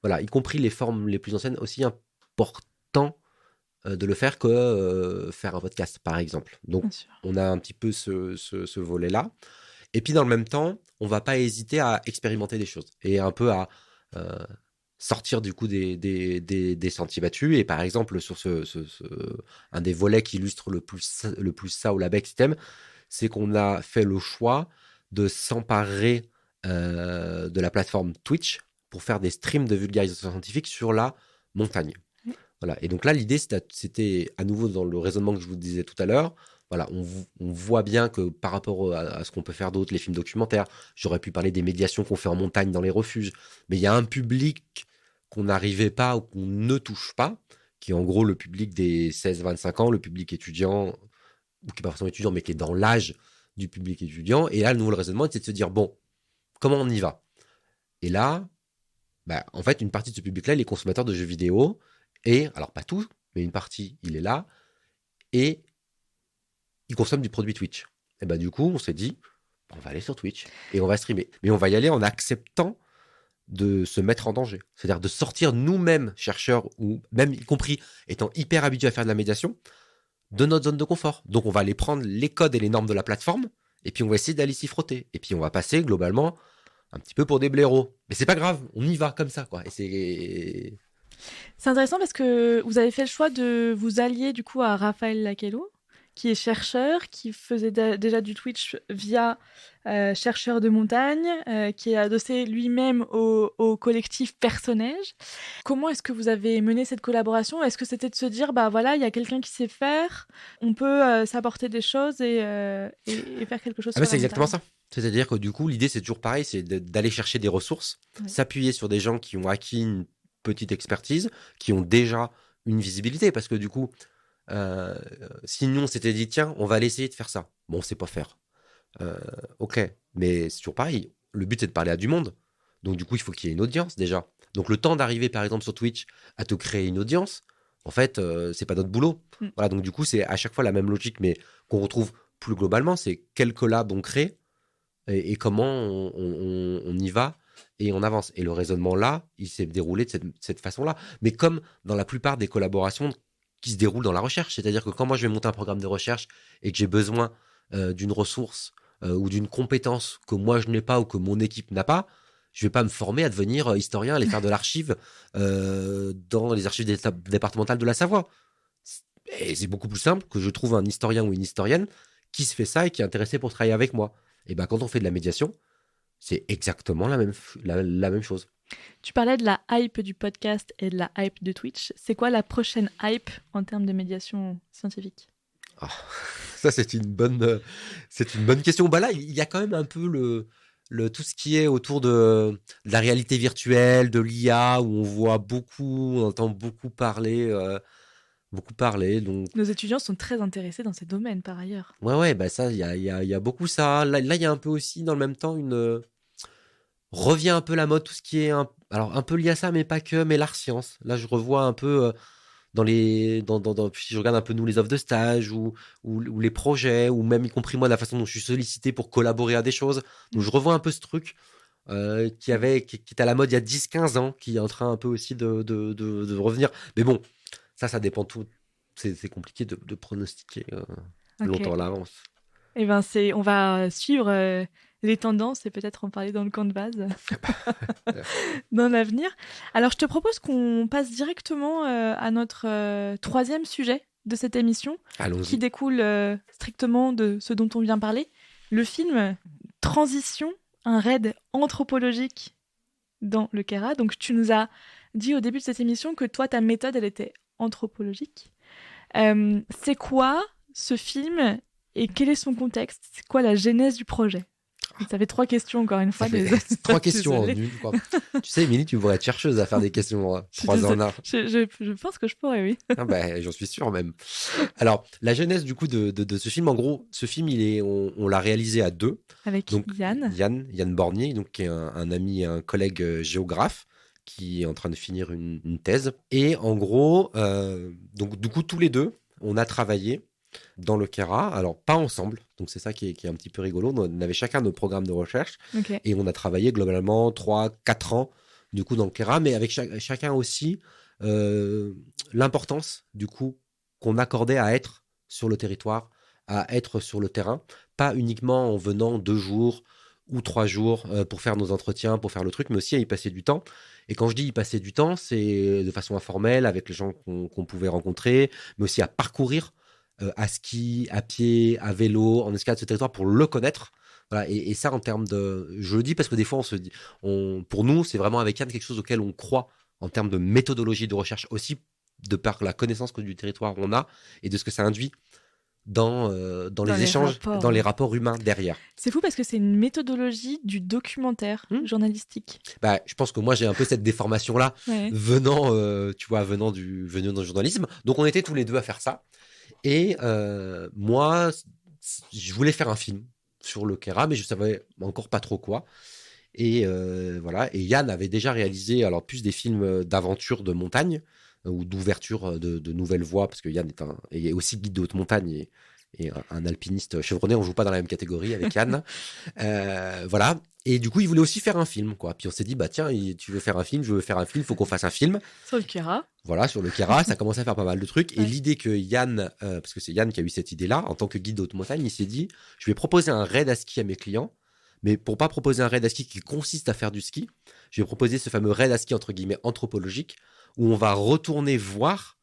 voilà, y compris les formes les plus anciennes, aussi important de le faire que faire un podcast, par exemple. Donc, on a un petit peu ce volet-là. Et puis, dans le même temps, on ne va pas hésiter à expérimenter des choses et un peu à sortir du coup des sentiers battus. Et par exemple, sur un des volets qui illustre le plus ça au Labex Item, c'est qu'on a fait le choix de s'emparer de la plateforme Twitch pour faire des streams de vulgarisation scientifique sur la montagne. Voilà. Et donc là, l'idée, c'était à nouveau dans le raisonnement que je vous disais tout à l'heure. Voilà, on voit bien que par rapport à ce qu'on peut faire d'autre, les films documentaires, j'aurais pu parler des médiations qu'on fait en montagne dans les refuges, mais il y a un public qu'on n'arrivait pas ou qu'on ne touche pas, qui est en gros le public des 16-25 ans, le public étudiant, ou qui n'est pas forcément étudiant, mais qui est dans l'âge du public étudiant. Et là, le nouveau raisonnement, c'est de se dire, bon, comment on y va ? Et là, en fait, une partie de ce public-là, il est consommateur de jeux vidéo, et, alors pas tout, mais une partie, il est là, et il consomme du produit Twitch. Et du coup, on s'est dit, on va aller sur Twitch et on va streamer. Mais on va y aller en acceptant de se mettre en danger. C'est-à-dire de sortir nous-mêmes, chercheurs, ou même y compris étant hyper habitués à faire de la médiation, de notre zone de confort. Donc, on va aller prendre les codes et les normes de la plateforme et puis on va essayer d'aller s'y frotter. Et puis, on va passer globalement un petit peu pour des blaireaux. Mais c'est pas grave, on y va comme ça, quoi. Et c'est intéressant parce que vous avez fait le choix de vous allier du coup à Raphaël Lakello, qui est chercheur, qui faisait déjà du Twitch via Chercheurs de montagne, qui est adossé lui-même au collectif Personnage. Comment est-ce que vous avez mené cette collaboration ? Est-ce que c'était de se dire, voilà, il y a quelqu'un qui sait faire, on peut s'apporter des choses et faire quelque chose sur la c'est exactement montagne. ça. C'est-à-dire que du coup, l'idée, c'est toujours pareil, c'est d'aller chercher des ressources, s'appuyer sur des gens qui ont acquis une petite expertise, qui ont déjà une visibilité, parce que du coup, sinon on s'était dit tiens on va aller essayer de faire ça, bon on sait pas faire, ok, mais c'est toujours pareil, le but c'est de parler à du monde, donc du coup il faut qu'il y ait une audience déjà, donc le temps d'arriver par exemple sur Twitch à te créer une audience, en fait c'est pas notre boulot. Voilà, donc du coup c'est à chaque fois la même logique mais qu'on retrouve plus globalement, c'est quel collab on crée et comment on y va et on avance, et le raisonnement là il s'est déroulé de cette façon là, mais comme dans la plupart des collaborations qui se déroule dans la recherche. C'est-à-dire que quand moi je vais monter un programme de recherche et que j'ai besoin d'une ressource ou d'une compétence que moi je n'ai pas ou que mon équipe n'a pas, je vais pas me former à devenir historien, aller faire de l'archive dans les archives départementales de la Savoie. Et c'est beaucoup plus simple que je trouve un historien ou une historienne qui se fait ça et qui est intéressé pour travailler avec moi. Et ben quand on fait de la médiation, c'est exactement la même chose. Tu parlais de la hype du podcast et de la hype de Twitch. C'est quoi la prochaine hype en termes de médiation scientifique ? Ça, c'est une bonne question. Bah là, il y a quand même un peu tout ce qui est autour de la réalité virtuelle, de l'IA, où on voit beaucoup, on entend beaucoup parler. Donc... Nos étudiants sont très intéressés dans ces domaines, par ailleurs. Ouais, bah ça, il y a beaucoup ça. Là, il y a un peu aussi, dans le même temps, revient un peu la mode, tout ce qui est alors un peu lié à ça, mais pas que, mais l'art science. Là, je revois un peu si je regarde un peu nous les offres de stage ou les projets, ou même y compris moi la façon dont je suis sollicité pour collaborer à des choses. Donc je revois un peu ce truc qui était à la mode il y a 10-15 ans, qui est en train un peu aussi de revenir. Mais bon, ça dépend tout. C'est compliqué de pronostiquer longtemps à l'avance. Eh ben on va suivre les tendances et peut-être en parler dans le camp de base dans l'avenir. Alors, je te propose qu'on passe directement à notre troisième sujet de cette émission, Allons-y. Qui découle strictement de ce dont on vient parler. Le film Transition, un raid anthropologique dans le Kera. Donc, tu nous as dit au début de cette émission que toi, ta méthode, elle était anthropologique. C'est quoi ce film et quel est son contexte ? C'est quoi la genèse du projet ? Ça fait 3 questions encore une fois. 3 questions en une. Quoi. Tu sais, Émilie, tu pourrais être chercheuse à faire des questions 3 en 1. Je pense que je pourrais, oui. Ah bah, j'en suis sûr même. Alors, la genèse du coup de ce film, en gros, ce film, on l'a réalisé à 2. Avec donc, Yann. Yann Bornier, donc, qui est un ami et un collègue géographe, qui est en train de finir une thèse. Et en gros, donc du coup, tous les deux, on a travaillé dans le Kera, alors pas ensemble, donc c'est ça qui est un petit peu rigolo. On avait chacun nos programmes de recherche et on a travaillé globalement 3-4 ans du coup dans le Kera, mais avec chacun aussi l'importance du coup qu'on accordait à être sur le territoire, à être sur le terrain, pas uniquement en venant 2 jours ou 3 jours pour faire nos entretiens, pour faire le truc, mais aussi à y passer du temps. Et quand je dis y passer du temps, c'est de façon informelle avec les gens qu'on pouvait rencontrer, mais aussi à parcourir à ski, à pied, à vélo, en escalade ce territoire pour le connaître. Voilà, et ça, en termes de... Je le dis parce que des fois, on se dit... pour nous, c'est vraiment avec Yann quelque chose auquel on croit en termes de méthodologie de recherche aussi, de par la connaissance que du territoire on a et de ce que ça induit dans les échanges, dans les rapports humains derrière. C'est fou parce que c'est une méthodologie du documentaire journalistique. Bah, je pense que moi, j'ai un peu cette déformation-là, venant du journalisme. Donc, on était tous les deux à faire ça. Et moi, je voulais faire un film sur le Kera, mais je savais encore pas trop quoi. Et voilà. Et Yann avait déjà réalisé alors plus des films d'aventure de montagne ou d'ouverture de nouvelles voies, parce que Yann est aussi guide de haute montagne et un alpiniste chevronné. On joue pas dans la même catégorie avec Yann. Voilà. Et du coup, il voulait aussi faire un film, quoi. Puis on s'est dit, bah tiens, tu veux faire un film, je veux faire un film, faut qu'on fasse un film. Sur le Kera. Voilà, sur le Kera, ça commençait à faire pas mal de trucs. Et l'idée que Yann, parce que c'est Yann qui a eu cette idée-là, en tant que guide de haute montagne, il s'est dit, je vais proposer un raid à ski à mes clients, mais pour pas proposer un raid à ski qui consiste à faire du ski, je vais proposer ce fameux raid à ski, entre guillemets, anthropologique, où on va retourner voir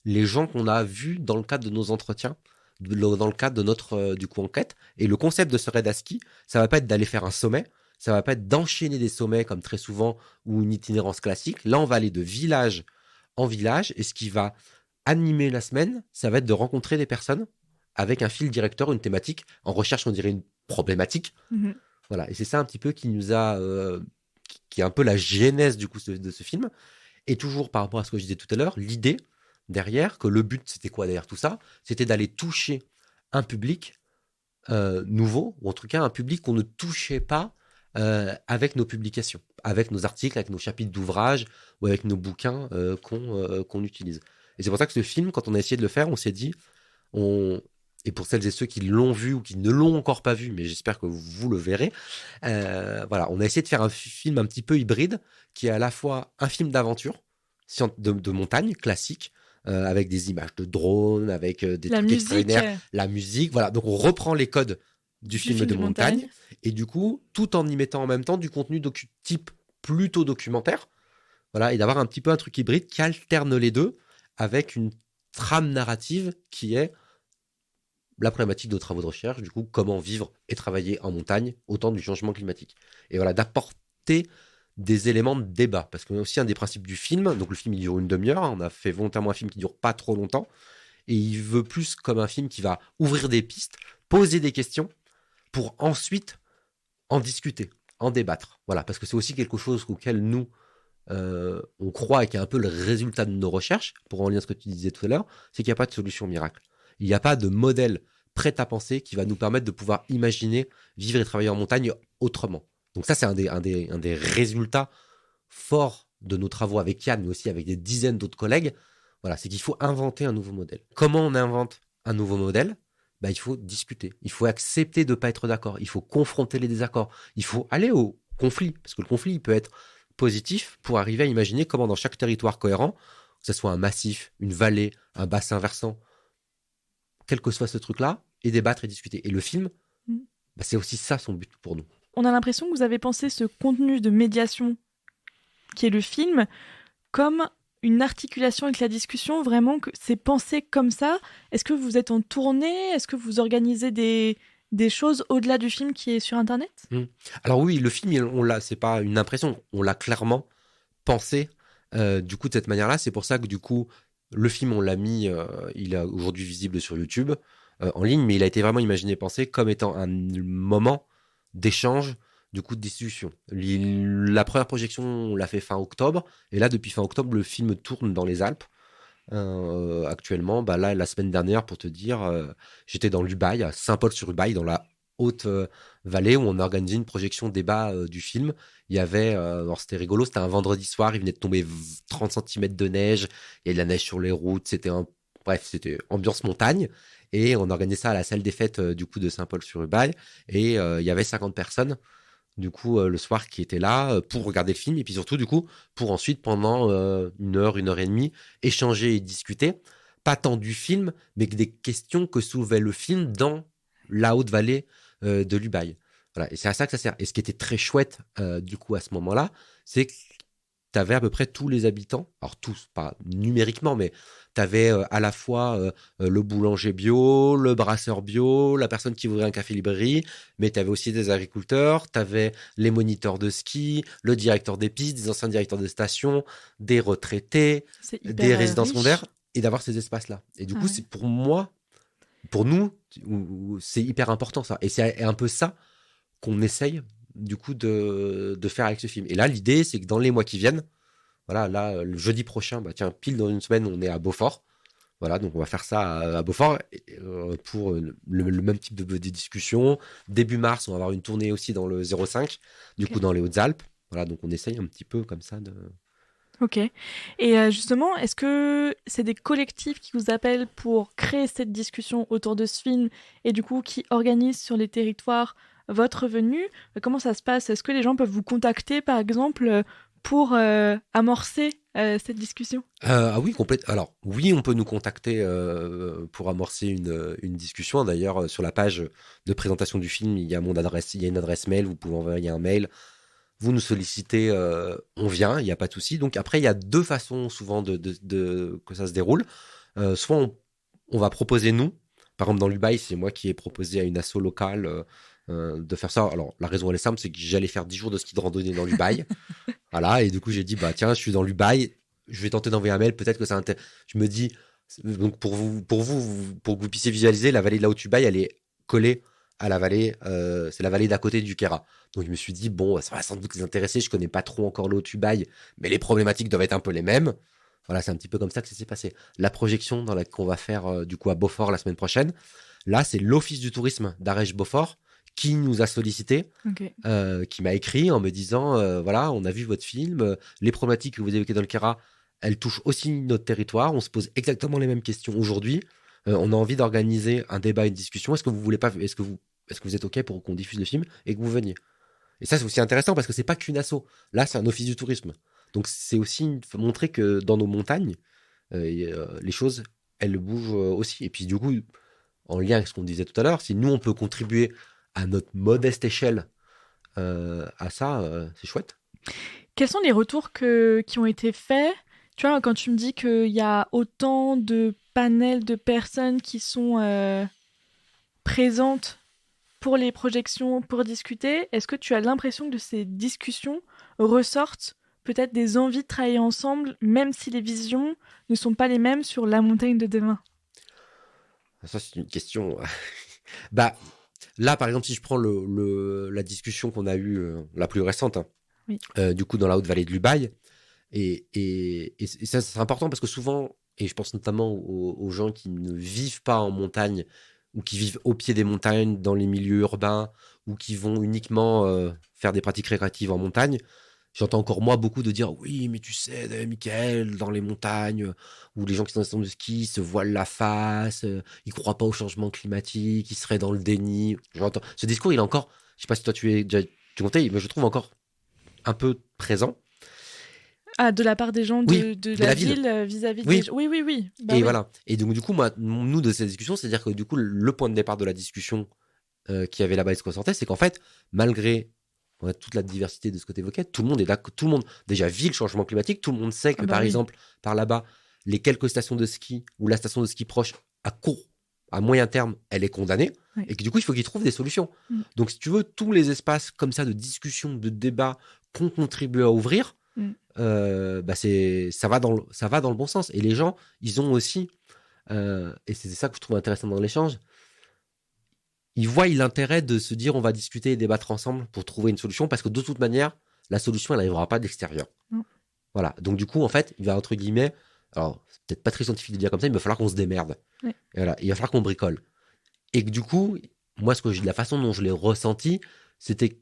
les gens qu'on a vus dans le cadre de nos entretiens, dans le cadre de notre enquête. Et le concept de ce raid à ski, ça va pas être d'aller faire un sommet, ça va pas être d'enchaîner des sommets comme très souvent ou une itinérance classique. Là, on va aller de village en village, et ce qui va animer la semaine, ça va être de rencontrer des personnes avec un fil directeur, une thématique. En recherche, on dirait une problématique. Voilà, et c'est ça un petit peu qui nous a, qui est un peu la genèse du coup de ce film. Et toujours par rapport à ce que je disais tout à l'heure, l'idée derrière, que le but c'était quoi derrière tout ça, c'était d'aller toucher un public nouveau, ou en tout cas un public qu'on ne touchait pas avec nos publications, avec nos articles, avec nos chapitres d'ouvrages ou avec nos bouquins qu'on utilise. Et c'est pour ça que ce film, quand on a essayé de le faire, on s'est dit, et pour celles et ceux qui l'ont vu ou qui ne l'ont encore pas vu, mais j'espère que vous le verrez, voilà, on a essayé de faire un film un petit peu hybride, qui est à la fois un film d'aventure, de montagne classique, avec des images de drones, avec des La trucs musique, extraordinaires, la musique. Voilà, donc on reprend les codes du film de montagne. Et du coup, tout en y mettant en même temps du contenu type plutôt documentaire. Voilà, et d'avoir un petit peu un truc hybride qui alterne les deux avec une trame narrative qui est la problématique de travaux de recherche, du coup, comment vivre et travailler en montagne au temps du changement climatique. Et voilà, d'apporter des éléments de débat. Parce que aussi un des principes du film, donc le film il dure une demi-heure, on a fait volontairement un film qui dure pas trop longtemps, et il veut plus comme un film qui va ouvrir des pistes, poser des questions, pour ensuite en discuter, en débattre. Voilà, parce que c'est aussi quelque chose auquel nous, on croit et qui est un peu le résultat de nos recherches, pour en lien à ce que tu disais tout à l'heure, c'est qu'il n'y a pas de solution miracle. Il n'y a pas de modèle prêt à penser qui va nous permettre de pouvoir imaginer vivre et travailler en montagne autrement. Donc ça, c'est un des résultats forts de nos travaux avec Yann, mais aussi avec des dizaines d'autres collègues. Voilà, c'est qu'il faut inventer un nouveau modèle. Comment on invente un nouveau modèle ? Bah, il faut discuter. Il faut accepter de ne pas être d'accord. Il faut confronter les désaccords. Il faut aller au conflit, parce que le conflit, il peut être positif pour arriver à imaginer comment dans chaque territoire cohérent, que ce soit un massif, une vallée, un bassin versant, quel que soit ce truc-là, et débattre et discuter. Et le film, bah, c'est aussi ça son but pour nous. On a l'impression que vous avez pensé ce contenu de médiation qui est le film comme une articulation avec la discussion, vraiment que c'est pensé comme ça. Est-ce que vous êtes en tournée ? Est-ce que vous organisez des choses au-delà du film qui est sur Internet ? Alors oui, le film, on l'a, c'est pas une impression, on l'a clairement pensé du coup de cette manière-là. C'est pour ça que du coup, le film, on l'a mis, il est aujourd'hui visible sur YouTube en ligne, mais il a été vraiment imaginé, pensé comme étant un moment d'échange, du coup de discussion. La première projection, on l'a fait fin octobre, et là, depuis fin octobre, le film tourne dans les Alpes. Actuellement, bah là, la semaine dernière, pour te dire, j'étais dans l'Ubaye, à Saint-Paul-sur-Ubaye, dans la haute vallée, où on a organisé une projection débat du film. Il y avait, alors c'était rigolo, c'était un vendredi soir, il venait de tomber 30 cm de neige, il y a de la neige sur les routes, bref, c'était ambiance montagne, et on organisait ça à la salle des fêtes du coup de Saint-Paul-sur-Ubaye, et il y avait 50 personnes du coup le soir qui étaient là pour regarder le film, et puis surtout du coup pour ensuite pendant une heure et demie échanger et discuter, pas tant du film mais des questions que soulevait le film dans la haute vallée de l'Ubaye. Voilà, et c'est à ça que ça sert. Et ce qui était très chouette du coup à ce moment-là, c'est que tu avais à peu près tous les habitants, alors tous, pas numériquement, mais tu avais à la fois le boulanger bio, le brasseur bio, la personne qui ouvrait un café-librairie, mais tu avais aussi des agriculteurs, tu avais les moniteurs de ski, le directeur des pistes, des anciens directeurs de station, des retraités, des résidents secondaires, et d'avoir ces espaces-là. Et du coup, c'est pour moi, pour nous, c'est hyper important ça. Et c'est un peu ça qu'on essaye du coup de faire avec ce film. Et là, l'idée, c'est que dans les mois qui viennent, voilà, là, le jeudi prochain, bah tiens, pile dans une semaine, on est à Beaufort. Voilà, donc on va faire ça à Beaufort pour le même type de discussion. Début mars, on va avoir une tournée aussi dans le 05, du coup dans les Hautes-Alpes. Voilà, donc on essaye un petit peu comme ça de... Ok. Et justement, est-ce que c'est des collectifs qui vous appellent pour créer cette discussion autour de ce film et du coup qui organisent sur les territoires votre venue ? Comment ça se passe ? Est-ce que les gens peuvent vous contacter, par exemple, pour amorcer cette discussion ? Ah oui, complètement. Alors oui, on peut nous contacter pour amorcer une discussion. D'ailleurs, sur la page de présentation du film, il y a mon adresse, il y a une adresse mail. Vous pouvez envoyer un mail. Vous nous sollicitez, on vient, il n'y a pas de souci. Donc après, il y a deux façons souvent que ça se déroule. Soit on va proposer nous. Par exemple, dans l'Ubaye, c'est moi qui ai proposé à une asso locale de faire ça. Alors, la raison, elle est simple, c'est que j'allais faire 10 jours de ski de randonnée dans l'Ubaye. Voilà, et du coup, j'ai dit, bah tiens, je suis dans l'Ubaye, je vais tenter d'envoyer un mail, peut-être que ça intéresse. Je me dis, donc pour que vous puissiez visualiser, la vallée de la Haute-Ubaye, elle est collée à la vallée, c'est la vallée d'à côté du Queyras. Donc, je me suis dit, bon, ça va sans doute les intéresser, je connais pas trop encore la Haute-Ubaye, mais les problématiques doivent être un peu les mêmes. Voilà, c'est un petit peu comme ça que ça s'est passé. La projection qu'on va faire du coup à Beaufort la semaine prochaine, là, c'est l'Office du tourisme d'Arèche-Beaufort qui nous a sollicité, qui m'a écrit en me disant voilà, on a vu votre film, les problématiques que vous évoquez dans le Queyras, elles touchent aussi notre territoire, on se pose exactement les mêmes questions aujourd'hui, on a envie d'organiser un débat, une discussion, est-ce que vous êtes OK pour qu'on diffuse le film et que vous veniez ? Et ça, c'est aussi intéressant parce que c'est pas qu'une asso, là c'est un office du tourisme, donc c'est aussi montrer que dans nos montagnes, les choses, elles bougent aussi. Et puis du coup, en lien avec ce qu'on disait tout à l'heure, si nous, on peut contribuer à notre modeste échelle à ça, c'est chouette. Quels sont les retours qui ont été faits? Tu vois, quand tu me dis qu'il y a autant de panels de personnes qui sont présentes pour les projections, pour discuter, est-ce que tu as l'impression que de ces discussions ressortent peut-être des envies de travailler ensemble, même si les visions ne sont pas les mêmes sur la montagne de demain? Ça, c'est une question. Bah, là, par exemple, si je prends la discussion qu'on a eue, la plus récente, hein, Oui. Du coup, dans la haute vallée de l'Ubaye, et ça, c'est important parce que souvent, et je pense notamment aux gens qui ne vivent pas en montagne ou qui vivent au pied des montagnes, dans les milieux urbains, ou qui vont uniquement faire des pratiques récréatives en montagne, j'entends encore moi beaucoup de dire oui, mais tu sais, Michael, dans les montagnes, où les gens qui sont en station de ski se voilent la face, ils croient pas au changement climatique, ils seraient dans le déni. J'entends ce discours, il est encore, je sais pas si toi tu es déjà tu comptais, mais je trouve encore un peu présent. Ah, de la part des gens Oui, de de la la ville. ville vis-à-vis Oui. des gens. Oui, oui, oui. Bah Et oui. voilà. Et donc du coup, moi, nous de cette discussion, c'est-à-dire que du coup, le point de départ de la discussion qu'il y avait là-bas et ce qu'on sentait, c'est qu'en fait, malgré toute la diversité de ce que tu évoquais, tout le monde est d'accord, tout le monde déjà vit le changement climatique, tout le monde sait que Ah bah par oui. exemple, par là-bas, les quelques stations de ski ou la station de ski proche à moyen terme, elle est condamnée, Oui. et que du coup, il faut qu'ils trouvent des solutions. Mm. Donc, si tu veux, tous les espaces comme ça de discussion, de débat qu'on contribue à ouvrir, Mm. bah ça va dans le bon sens. Et les gens, ils ont aussi, et c'est ça que je trouve intéressant dans l'échange, ils voient l'intérêt de se dire on va discuter et débattre ensemble pour trouver une solution, parce que de toute manière, la solution, elle n'arrivera pas de l'extérieur. Non. Voilà. Donc, du coup, en fait, il va, entre guillemets, alors, c'est peut-être pas très scientifique de dire comme ça, mais il va falloir qu'on se démerde. Oui. Et voilà. Il va falloir qu'on bricole. Et que du coup, moi, la façon dont je l'ai ressenti, c'était,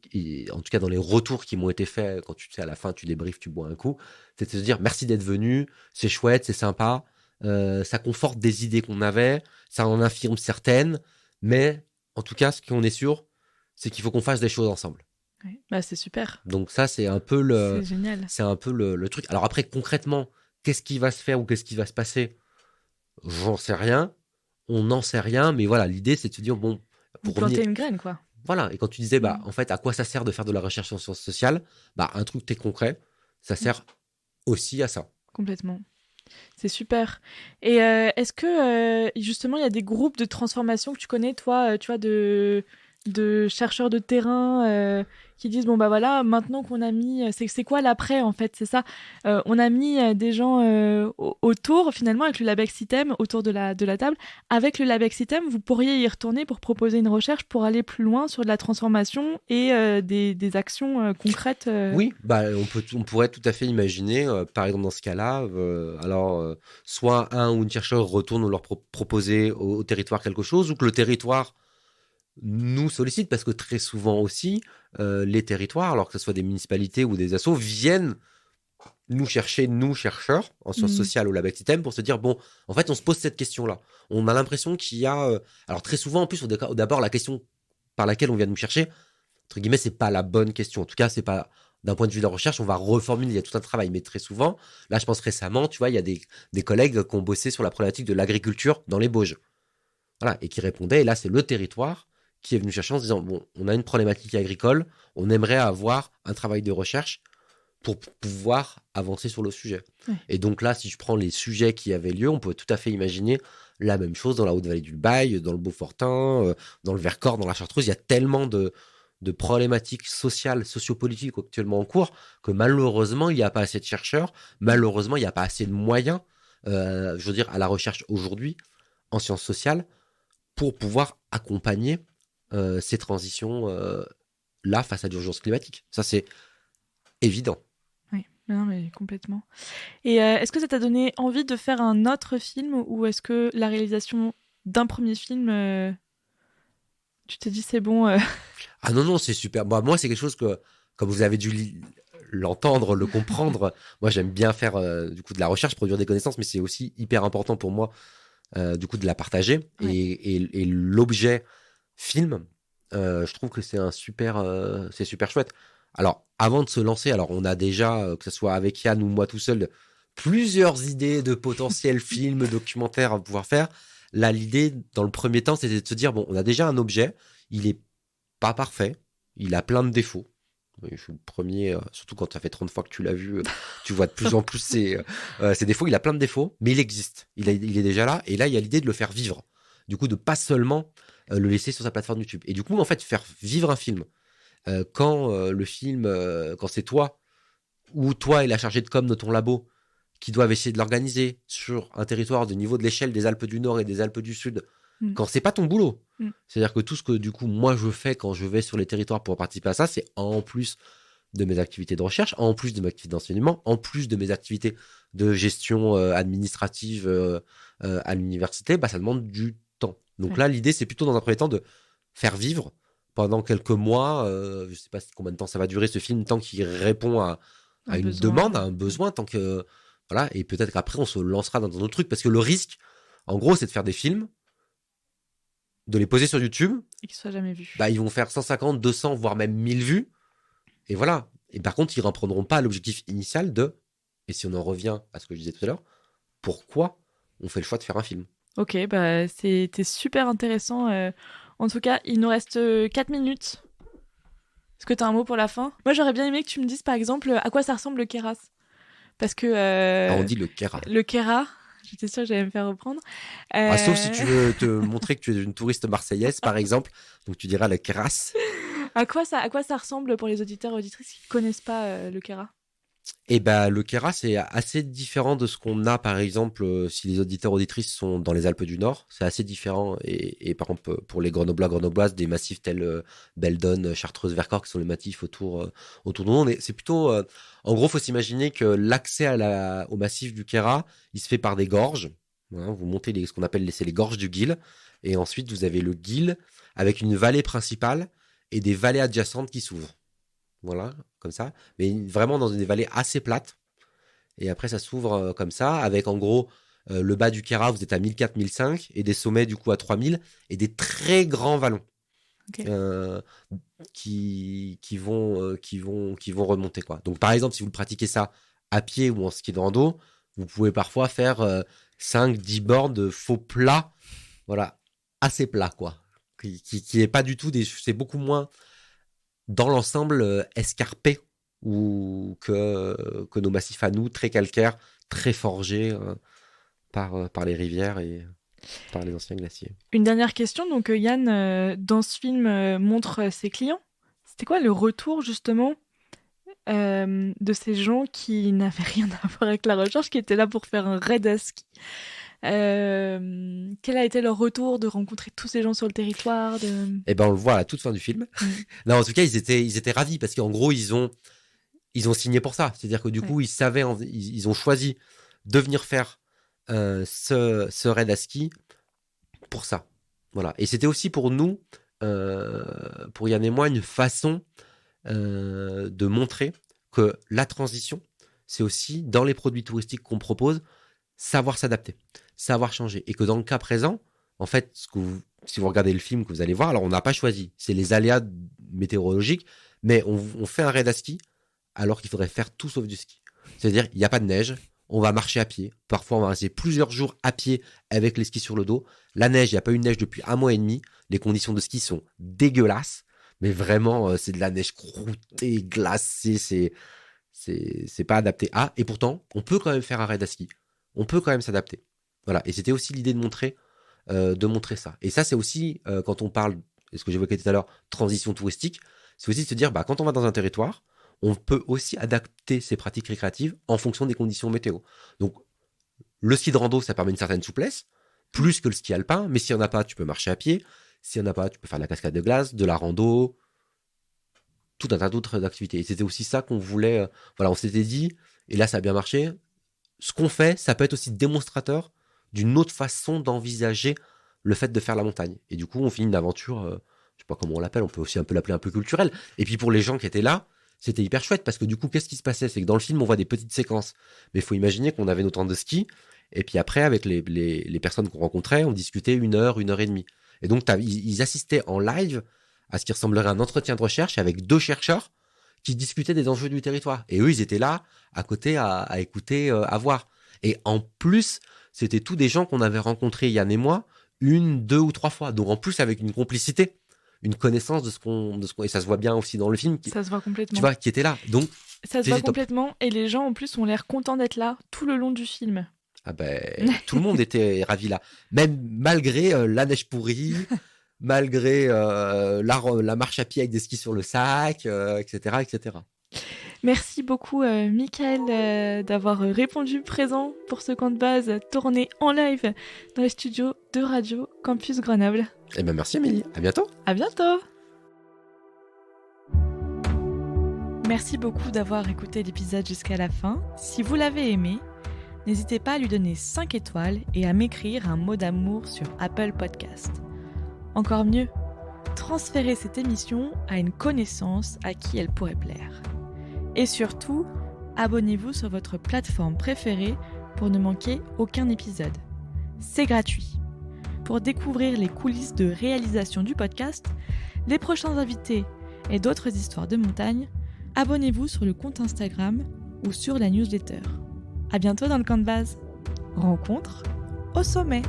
en tout cas dans les retours qui m'ont été faits, quand tu sais, à la fin, tu débriefes, tu bois un coup, c'était de se dire merci d'être venu, c'est chouette, c'est sympa, ça conforte des idées qu'on avait, ça en infirme certaines, mais en tout cas, ce qu'on est sûr, c'est qu'il faut qu'on fasse des choses ensemble. Oui. Bah, c'est super. Donc ça, c'est un peu C'est génial. le truc. Alors après, concrètement, qu'est-ce qui va se faire ou qu'est-ce qui va se passer? J'en sais rien. On n'en sait rien, mais voilà, l'idée, c'est de se dire, bon, Vous pour revenir... plantez une graine, quoi. Voilà, et quand tu disais, bah, Mm. en fait, à quoi ça sert de faire de la recherche en sciences sociales? Bah, un truc très concret, ça sert aussi à ça. Complètement. C'est super. Et est-ce que, justement, il y a des groupes de transformation que tu connais, toi, tu vois, de chercheurs de terrain qui disent, bon, bah voilà, maintenant qu'on a mis... C'est quoi l'après, en fait? C'est ça. On a mis des gens autour, finalement, avec le Labexitem, autour de la table. Avec le Labexitem, vous pourriez y retourner pour proposer une recherche pour aller plus loin sur de la transformation et des actions concrètes. Oui, bah, on pourrait tout à fait imaginer, par exemple dans ce cas-là, soit un ou une chercheur retourne leur proposer au territoire quelque chose, ou que le territoire nous sollicite, parce que très souvent aussi, les territoires, alors que ce soit des municipalités ou des assos, viennent nous chercher, nous, chercheurs, en sciences Mm. sociales ou Labexitem, pour se dire, bon, en fait, on se pose cette question-là. On a l'impression qu'il y a... alors très souvent, en plus, d'abord, la question par laquelle on vient nous chercher, entre guillemets, c'est pas la bonne question. En tout cas, c'est pas... D'un point de vue de la recherche, on va reformuler, il y a tout un travail. Mais très souvent, là, je pense récemment, tu vois, il y a des collègues qui ont bossé sur la problématique de l'agriculture dans les Bauges. Voilà, et qui répondaient, et là, c'est le territoire qui est venu chercher en se disant, bon, on a une problématique agricole, on aimerait avoir un travail de recherche pour pouvoir avancer sur le sujet. Ouais. Et donc là, si je prends les sujets qui avaient lieu, on peut tout à fait imaginer la même chose dans la Haute-Vallée du Bail, dans le Beaufortin, dans le Vercors, dans la Chartreuse. Il y a tellement de problématiques sociales, sociopolitiques actuellement en cours, que malheureusement, il n'y a pas assez de chercheurs, malheureusement, il n'y a pas assez de moyens, je veux dire, à la recherche aujourd'hui, en sciences sociales, pour pouvoir accompagner ces transitions-là face à l'urgence climatique. Ça, c'est évident. Oui, non, mais complètement. Et est-ce que ça t'a donné envie de faire un autre film, ou est-ce que la réalisation d'un premier film, tu t'es dit c'est bon Ah non, c'est super. Bah, moi, c'est quelque chose que, comme vous avez dû l'entendre, le comprendre, moi, j'aime bien faire du coup de la recherche, produire des connaissances, mais c'est aussi hyper important pour moi du coup de la partager. Ouais. Et l'objet film, je trouve que c'est super chouette. Alors, avant de se lancer, alors on a déjà, que ce soit avec Yann ou moi tout seul, plusieurs idées de potentiels films, documentaires à pouvoir faire. Là, l'idée, dans le premier temps, c'était de se dire, bon, on a déjà un objet, il est pas parfait, il a plein de défauts. Je suis le premier, surtout quand ça fait 30 fois que tu l'as vu, tu vois de plus en plus ses défauts. Il a plein de défauts, mais il existe. Il est déjà là. Et là, il y a l'idée de le faire vivre. Du coup, de pas seulement le laisser sur sa plateforme YouTube. Et du coup, en fait, faire vivre un film, quand le film, quand c'est toi, ou toi et la chargée de com de ton labo, qui doivent essayer de l'organiser sur un territoire du niveau de l'échelle des Alpes du Nord et des Alpes du Sud, quand c'est pas ton boulot. C'est-à-dire que tout ce que du coup moi je fais quand je vais sur les territoires pour participer à ça, c'est en plus de mes activités de recherche, en plus de mes activités d'enseignement, en plus de mes activités de gestion administrative à l'université, bah ça demande du temps. Donc là l'idée c'est plutôt dans un premier temps de faire vivre pendant quelques mois, je sais pas combien de temps ça va durer ce film, tant qu'il répond à une demande, à un besoin, tant que voilà, et peut-être qu'après on se lancera dans un autre truc, parce que le risque, en gros, c'est de faire des films, de les poser sur YouTube, et qu'ils soient jamais vus. Bah, ils vont faire 150, 200, voire même 1000 vues, et voilà. Et par contre, ils ne reprendront pas l'objectif initial de, et si on en revient à ce que je disais tout à l'heure, pourquoi on fait le choix de faire un film. Ok, bah c'était super intéressant. En tout cas, il nous reste 4 minutes. Est-ce que tu as un mot pour la fin ? Moi, j'aurais bien aimé que tu me dises, par exemple, à quoi ça ressemble le Keras. Parce que... on dit le Kera. Le Kera, j'étais sûre que j'allais me faire reprendre. Sauf si tu veux te montrer que tu es une touriste marseillaise, par exemple, donc tu diras le Keras. À quoi ça ressemble pour les auditeurs et auditrices qui ne connaissent pas le Kera ? Et ben le Kera, c'est assez différent de ce qu'on a, par exemple, si les auditeurs auditrices sont dans les Alpes du Nord. C'est assez différent. Et par exemple, pour les Grenoblois, Grenobloises, des massifs tels Beldon, Chartreuse, Vercors, qui sont les massifs autour de nous. C'est plutôt... en gros, il faut s'imaginer que l'accès au massif du Kera, il se fait par des gorges. Voilà, vous montez ce qu'on appelle les gorges du Guil. Et ensuite, vous avez le Guil avec une vallée principale et des vallées adjacentes qui s'ouvrent. Voilà, comme ça. Mais vraiment dans des vallées assez plates. Et après, ça s'ouvre comme ça, avec en gros le bas du Kera, vous êtes à 1004, 1005, et des sommets du coup à 3000, et des très grands vallons qui vont remonter, quoi. Donc par exemple, si vous pratiquez ça à pied ou en ski de rando, vous pouvez parfois faire 5-10 bords de faux plats, voilà, assez plats, quoi. Qui est pas du tout c'est beaucoup moins dans l'ensemble escarpé ou que nos massifs à nous, très calcaires, très forgés par les rivières et par les anciens glaciers. Une dernière question, donc Yann, dans ce film, montre ses clients. C'était quoi le retour justement de ces gens qui n'avaient rien à voir avec la recherche, qui étaient là pour faire un raid à ski ? Quel a été leur retour de rencontrer tous ces gens sur le territoire Eh ben on le voit à la toute fin du film. Non, en tout cas ils étaient ravis parce qu'en gros ils ont signé pour ça. C'est-à-dire que du coup ils savaient, ils ont choisi de venir faire ce raid à ski pour ça. Voilà. Et c'était aussi pour nous, pour Yann et moi, une façon de montrer que la transition, c'est aussi dans les produits touristiques qu'on propose, savoir s'adapter, savoir changer. Et que dans le cas présent, en fait, si vous regardez le film que vous allez voir, alors on n'a pas choisi, c'est les aléas météorologiques, mais on fait un raid à ski alors qu'il faudrait faire tout sauf du ski. C'est-à-dire, il n'y a pas de neige, on va marcher à pied. Parfois, on va rester plusieurs jours à pied avec les skis sur le dos. La neige, il n'y a pas eu de neige depuis 1 mois et demi. Les conditions de ski sont dégueulasses, mais vraiment, c'est de la neige croûtée, glacée, c'est pas adapté à. Et pourtant, on peut quand même faire un raid à ski. On peut quand même s'adapter. Voilà. Et c'était aussi l'idée de montrer ça. Et ça, c'est aussi, quand on parle, ce que j'évoquais tout à l'heure, transition touristique, c'est aussi de se dire, bah, quand on va dans un territoire, on peut aussi adapter ses pratiques récréatives en fonction des conditions météo. Donc, le ski de rando, ça permet une certaine souplesse, plus que le ski alpin, mais s'il n'y en a pas, tu peux marcher à pied. S'il n'y en a pas, tu peux faire de la cascade de glace, de la rando, tout un tas d'autres activités. Et c'était aussi ça qu'on voulait. Voilà, on s'était dit, et là, ça a bien marché. Ce qu'on fait, ça peut être aussi démonstrateur d'une autre façon d'envisager le fait de faire la montagne. Et du coup, on finit une aventure, je sais pas comment on l'appelle, on peut aussi un peu l'appeler un peu culturelle. Et puis pour les gens qui étaient là, c'était hyper chouette parce que du coup, qu'est-ce qui se passait ? C'est que dans le film, on voit des petites séquences. Mais il faut imaginer qu'on avait nos temps de ski. Et puis après, avec les personnes qu'on rencontrait, on discutait 1 heure, 1 heure et demie. Et donc, ils assistaient en live à ce qui ressemblerait à un entretien de recherche avec 2 chercheurs qui discutaient des enjeux du territoire. Et eux, ils étaient là, à côté, à écouter, à voir. Et en plus, c'était tous des gens qu'on avait rencontrés, Yann et moi, 1, 2 ou 3 fois. Donc en plus, avec une complicité, une connaissance de ce qu'on... Et ça se voit bien aussi dans le film. Ça se voit complètement. Tu vois, qui était là. Donc, ça se voit complètement. Et les gens, en plus, ont l'air contents d'être là tout le long du film. Ah ben, tout le monde était ravi là. Même malgré la neige pourrie, malgré la marche à pied avec des skis sur le sac, etc., etc. Merci beaucoup, Mickaël, d'avoir répondu présent pour ce camp de base tourné en live dans les studios de Radio Campus Grenoble. Eh ben merci Amélie, à bientôt. À bientôt. Merci beaucoup d'avoir écouté l'épisode jusqu'à la fin. Si vous l'avez aimé, n'hésitez pas à lui donner 5 étoiles et à m'écrire un mot d'amour sur Apple Podcast. Encore mieux, transférez cette émission à une connaissance à qui elle pourrait plaire. Et surtout, abonnez-vous sur votre plateforme préférée pour ne manquer aucun épisode. C'est gratuit. Pour découvrir les coulisses de réalisation du podcast, les prochains invités et d'autres histoires de montagne, abonnez-vous sur le compte Instagram ou sur la newsletter. À bientôt dans le camp de base. Rencontre au sommet.